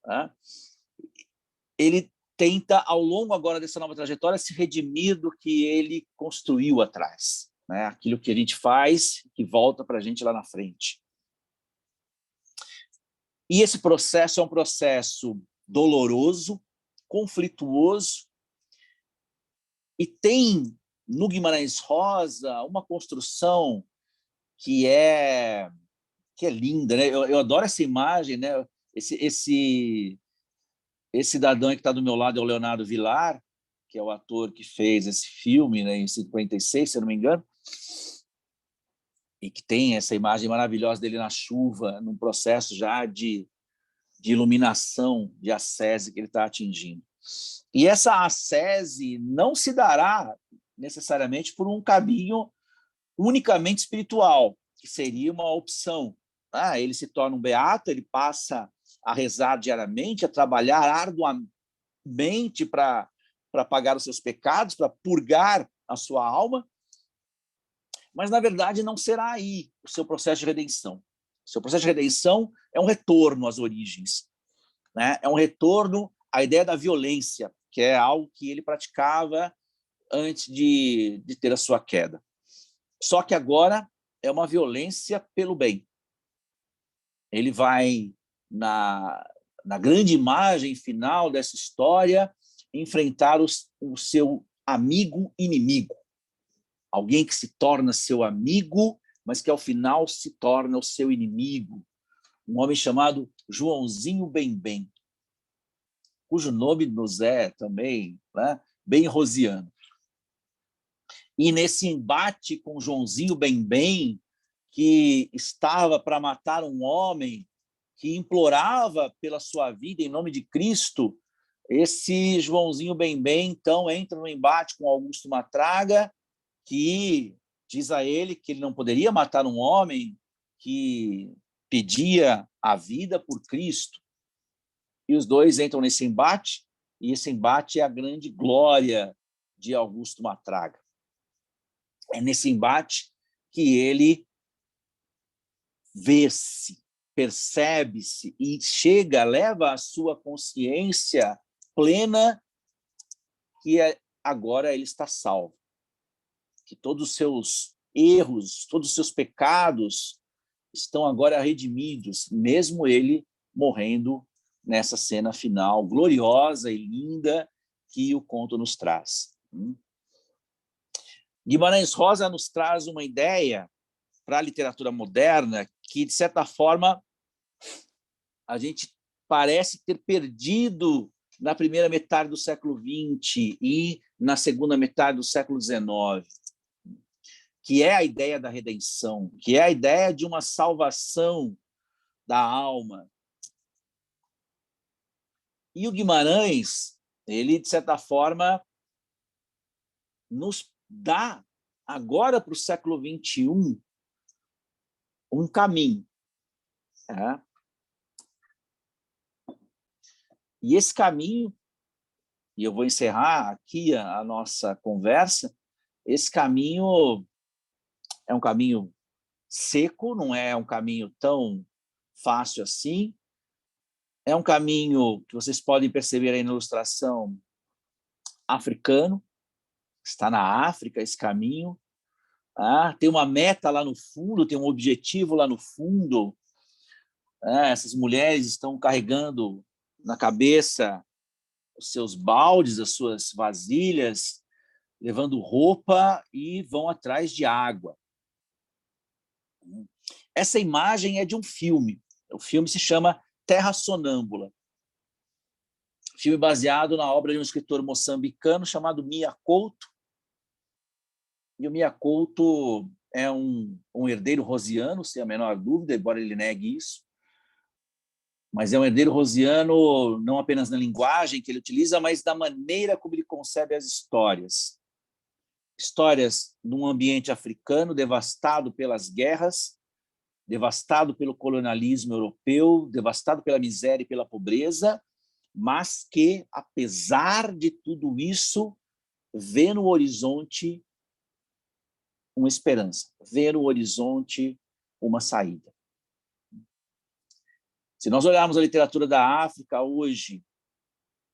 Tá? Ele tenta, ao longo agora dessa nova trajetória, se redimir do que ele construiu atrás. Né? Aquilo que a gente faz, que volta para a gente lá na frente. E esse processo é um processo doloroso, conflituoso, e tem no Guimarães Rosa uma construção que é linda, né? Eu adoro essa imagem, né? Esse cidadão que está do meu lado é o Leonardo Vilar, que é o ator que fez esse filme, né, em 56, se eu não me engano, e que tem essa imagem maravilhosa dele na chuva, num processo já de iluminação, de ascese que ele está atingindo. E essa ascese não se dará necessariamente por um caminho unicamente espiritual, que seria uma opção. Ele se torna um beato, ele passa a rezar diariamente, a trabalhar arduamente para pagar os seus pecados, para purgar a sua alma, mas, na verdade, não será aí o seu processo de redenção. O seu processo de redenção é um retorno às origens, né? É um retorno à ideia da violência, que é algo que ele praticava antes de ter a sua queda. Só que agora é uma violência pelo bem. Ele vai, na grande imagem final dessa história, enfrentar o seu amigo inimigo. Alguém que se torna seu amigo, mas que ao final se torna o seu inimigo. Um homem chamado Joãozinho Bem-Bem, cujo nome nos é também, né, bem rosiano. E nesse embate com Joãozinho Bem-Bem, que estava para matar um homem que implorava pela sua vida em nome de Cristo, esse Joãozinho Bem-Bem, então, entra no embate com Augusto Matraga, que diz a ele que ele não poderia matar um homem que pedia a vida por Cristo. E os dois entram nesse embate, e esse embate é a grande glória de Augusto Matraga. É nesse embate que ele vê-se, percebe-se e leva a sua consciência plena que agora ele está salvo. Que todos os seus erros, todos os seus pecados estão agora redimidos, mesmo ele morrendo nessa cena final gloriosa e linda que o conto nos traz. Guimarães Rosa nos traz uma ideia para a literatura moderna que, de certa forma, a gente parece ter perdido na primeira metade do século XX e na segunda metade do século XIX, que é a ideia da redenção, que é a ideia de uma salvação da alma. E o Guimarães, ele, de certa forma, nos dá, agora para o século XXI, um caminho. E esse caminho, e eu vou encerrar aqui a nossa conversa, esse caminho é um caminho seco, não é um caminho tão fácil assim. É um caminho que vocês podem perceber aí na ilustração, africano. Está na África esse caminho. Tem uma meta lá no fundo, tem um objetivo lá no fundo. Essas mulheres estão carregando na cabeça os seus baldes, as suas vasilhas, levando roupa e vão atrás de água. Essa imagem é de um filme. O filme se chama Terra Sonâmbula. Filme baseado na obra de um escritor moçambicano chamado Mia Couto. E o Mia Couto é um herdeiro rosiano, sem a menor dúvida, embora ele negue isso. Mas é um herdeiro rosiano não apenas na linguagem que ele utiliza, mas da maneira como ele concebe as histórias. Histórias num ambiente africano devastado pelas guerras, devastado pelo colonialismo europeu, devastado pela miséria e pela pobreza, mas que, apesar de tudo isso, vê no horizonte uma esperança, vê no horizonte uma saída. Se nós olharmos a literatura da África hoje,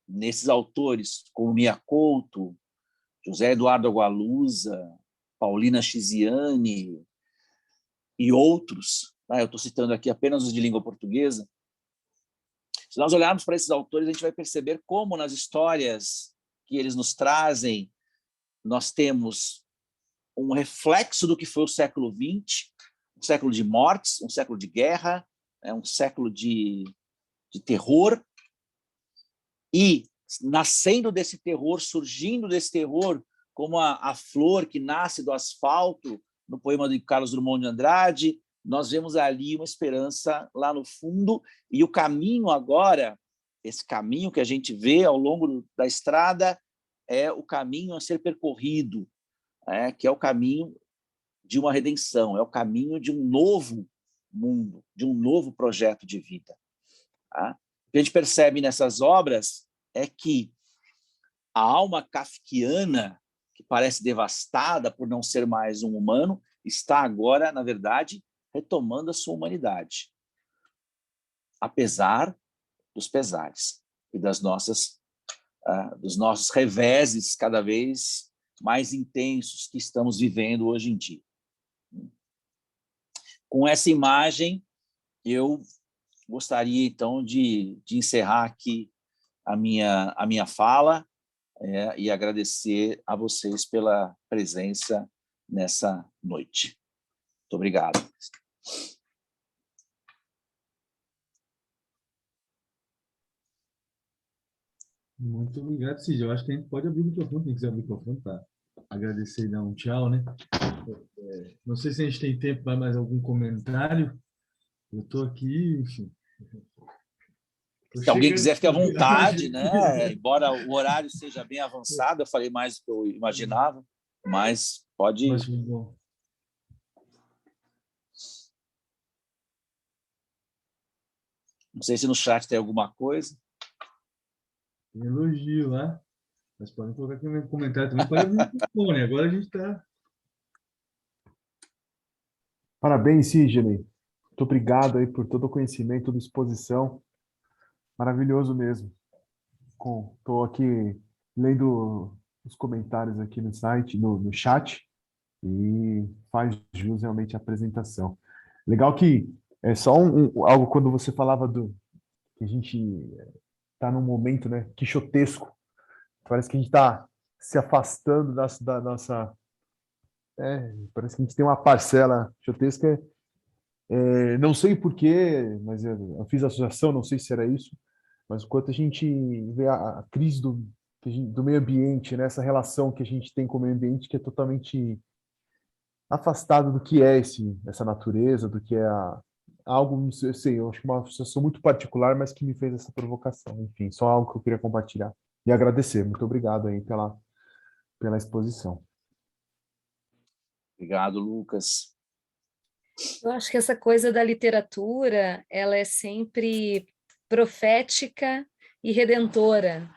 nesses autores como Mia Couto, José Eduardo Agualusa, Paulina Chiziane e outros, eu estou citando aqui apenas os de língua portuguesa, se nós olharmos para esses autores, a gente vai perceber como nas histórias que eles nos trazem, nós temos um reflexo do que foi o século XX, um século de mortes, um século de guerra, um século de terror, e nascendo desse terror, surgindo desse terror, como a flor que nasce do asfalto, no poema de Carlos Drummond de Andrade, nós vemos ali uma esperança lá no fundo, e o caminho agora esse caminho que a gente vê ao longo da estrada é o caminho a ser percorrido, que é o caminho de uma redenção, é o caminho de um novo mundo, de um novo projeto de vida. Tá? O que a gente percebe nessas obras é que a alma kafkiana, que parece devastada por não ser mais um humano, está agora, na verdade, retomando a sua humanidade, apesar dos pesares e dos nossos reveses cada vez mais intensos que estamos vivendo hoje em dia. Com essa imagem, eu gostaria, então, de encerrar aqui a minha fala e agradecer a vocês pela presença nessa noite. Muito obrigado. Muito obrigado, Cid. Eu acho que a gente pode abrir o microfone, quem quiser abrir o microfone, para agradecer e dar um tchau, né? Não sei se a gente tem tempo para mais algum comentário. Eu estou aqui, enfim. Se alguém quiser, fique à vontade, né? Embora o horário seja bem avançado, eu falei mais do que eu imaginava, mas pode... Mas, bom. Não sei se no chat tem alguma coisa. Tem elogio lá. Mas podem colocar aqui no comentário também. Pode abrir o microfone. Agora a gente está... Parabéns, Sidney. Muito obrigado aí por todo o conhecimento, toda a exposição. Maravilhoso mesmo. Estou aqui lendo os comentários aqui no site, no chat, e faz jus realmente à apresentação. Legal que é só algo quando você falava que a gente está num momento, né, quixotesco. Parece que a gente está se afastando da nossa... parece que a gente tem uma parcela quixotesca. Não sei por quê, mas eu fiz a associação, não sei se era isso, mas quanto a gente vê a crise do meio ambiente, né, essa relação que a gente tem com o meio ambiente que é totalmente afastado do que é essa natureza, do que é algo, eu sei, eu acho que uma associação muito particular, mas que me fez essa provocação. Enfim, só algo que eu queria compartilhar. E agradecer. Muito obrigado aí pela exposição. Obrigado, Lucas. Eu acho que essa coisa da literatura, ela é sempre profética e redentora.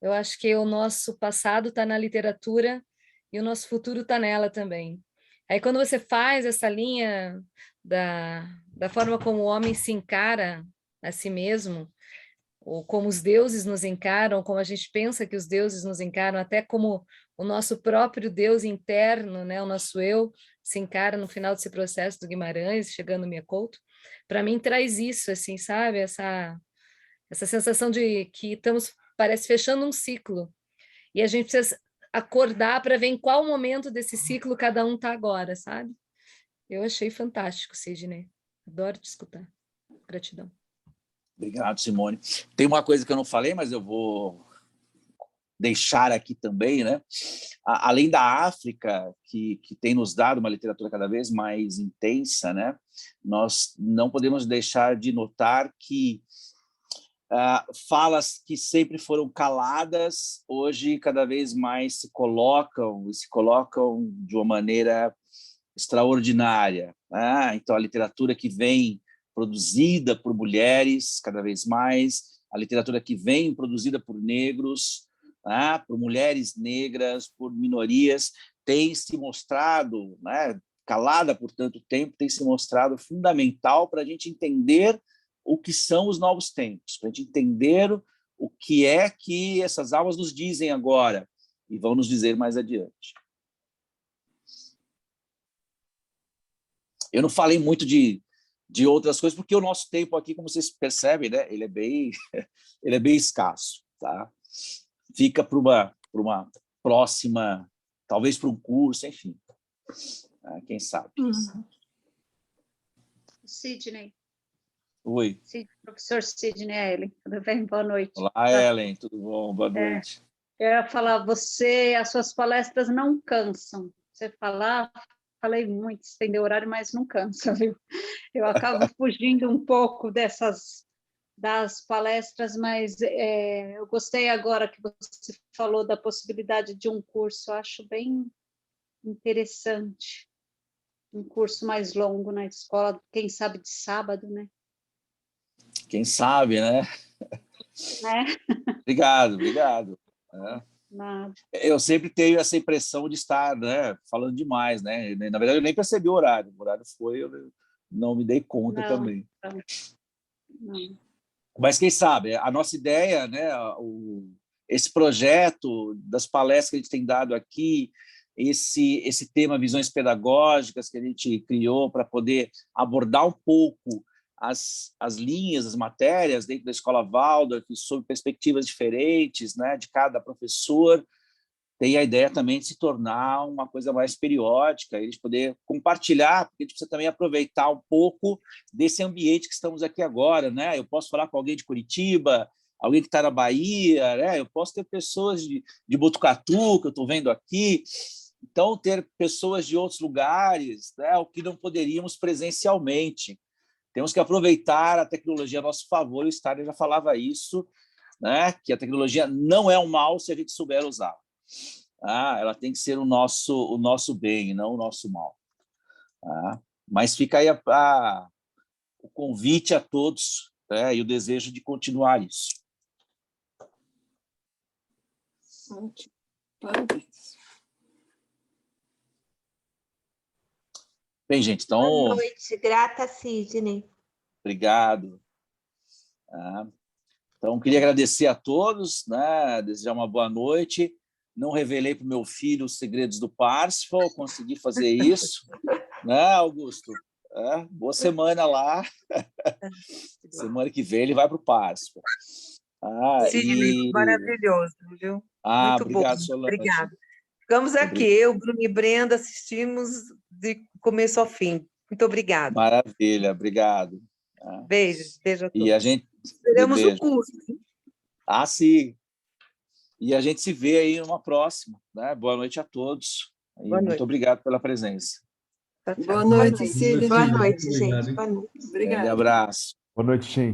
Eu acho que o nosso passado está na literatura e o nosso futuro está nela também. Aí quando você faz essa linha da forma como o homem se encara a si mesmo, ou como os deuses nos encaram, como a gente pensa que os deuses nos encaram, até como o nosso próprio Deus interno, né, o nosso eu, se encara no final desse processo do Guimarães, chegando no Miyakoto, para mim traz isso, assim, sabe? Essa sensação de que estamos, parece, fechando um ciclo, e a gente precisa acordar para ver em qual momento desse ciclo cada um está agora, sabe? Eu achei fantástico, Sidney. Adoro te escutar. Gratidão. Obrigado, Simone. Tem uma coisa que eu não falei, mas eu vou deixar aqui também, né? Além da África, que tem nos dado uma literatura cada vez mais intensa, né? Nós não podemos deixar de notar que falas que sempre foram caladas, hoje cada vez mais se colocam de uma maneira extraordinária. Então, a literatura que vem produzida por mulheres, cada vez mais, a literatura que vem produzida por negros, por mulheres negras, por minorias, tem se mostrado, calada por tanto tempo, tem se mostrado fundamental para a gente entender o que são os novos tempos, para a gente entender o que é que essas almas nos dizem agora e vão nos dizer mais adiante. Eu não falei muito de outras coisas, porque o nosso tempo aqui, como vocês percebem, né, ele é bem escasso. Tá? Fica para uma próxima, talvez para um curso, enfim. Quem sabe. Sidney. Oi. Professor Sidney, Ellen. Tudo bem? Boa noite. Olá, Ellen. Tudo bom? Boa noite. Eu ia falar, as suas palestras não cansam. Você falei muito, estender o horário, mas não cansa, viu? Eu acabo fugindo um pouco dessas das palestras, mas eu gostei agora que você falou da possibilidade de um curso, eu acho bem interessante. Um curso mais longo na escola, quem sabe de sábado, né? Quem sabe, né? Obrigado, obrigado. Nada. Eu sempre tenho essa impressão de estar, né, falando demais, né? Na verdade, eu nem percebi o horário. O horário foi, eu não me dei conta também. Não. Mas quem sabe, a nossa ideia, né, esse projeto das palestras que a gente tem dado aqui, esse tema Visões Pedagógicas que a gente criou para poder abordar um pouco as linhas, as matérias dentro da Escola Waldorf, sob perspectivas diferentes, né, de cada professor, tem a ideia também de se tornar uma coisa mais periódica, e de poder compartilhar, porque a gente precisa também aproveitar um pouco desse ambiente que estamos aqui agora, né? Eu posso falar com alguém de Curitiba, alguém que está na Bahia, né? Eu posso ter pessoas de Botucatu, que eu estou vendo aqui, então ter pessoas de outros lugares, né? O que não poderíamos presencialmente. Temos que aproveitar a tecnologia a nosso favor, o Steiner já falava isso, né? Que a tecnologia não é um mal se a gente souber usá-la. Ela tem que ser o nosso bem, não o nosso mal. Mas fica aí o convite a todos, né, e o desejo de continuar isso. Ótimo. Parabéns. Bem, gente, então... Boa noite, grata, Sidney. Obrigado. Então, queria agradecer a todos, né, desejar uma boa noite. Não revelei para o meu filho os segredos do Parsifal, consegui fazer isso, né, Augusto? Boa semana lá. Semana que vem ele vai para o Parsifal. Sidney, maravilhoso, viu? Muito obrigado, bom. Solange. Obrigada. Ficamos aqui, eu, Bruno e Brenda, assistimos de começo ao fim. Muito obrigada. Maravilha, obrigado. Beijo a todos. E a gente... Esperamos o curso. Sim. E a gente se vê aí numa próxima, né? Boa noite a todos. Boa noite. Muito obrigado pela presença. Boa noite, Sidney. Boa noite, gente. Boa noite. Obrigada. Um abraço. Boa noite, gente.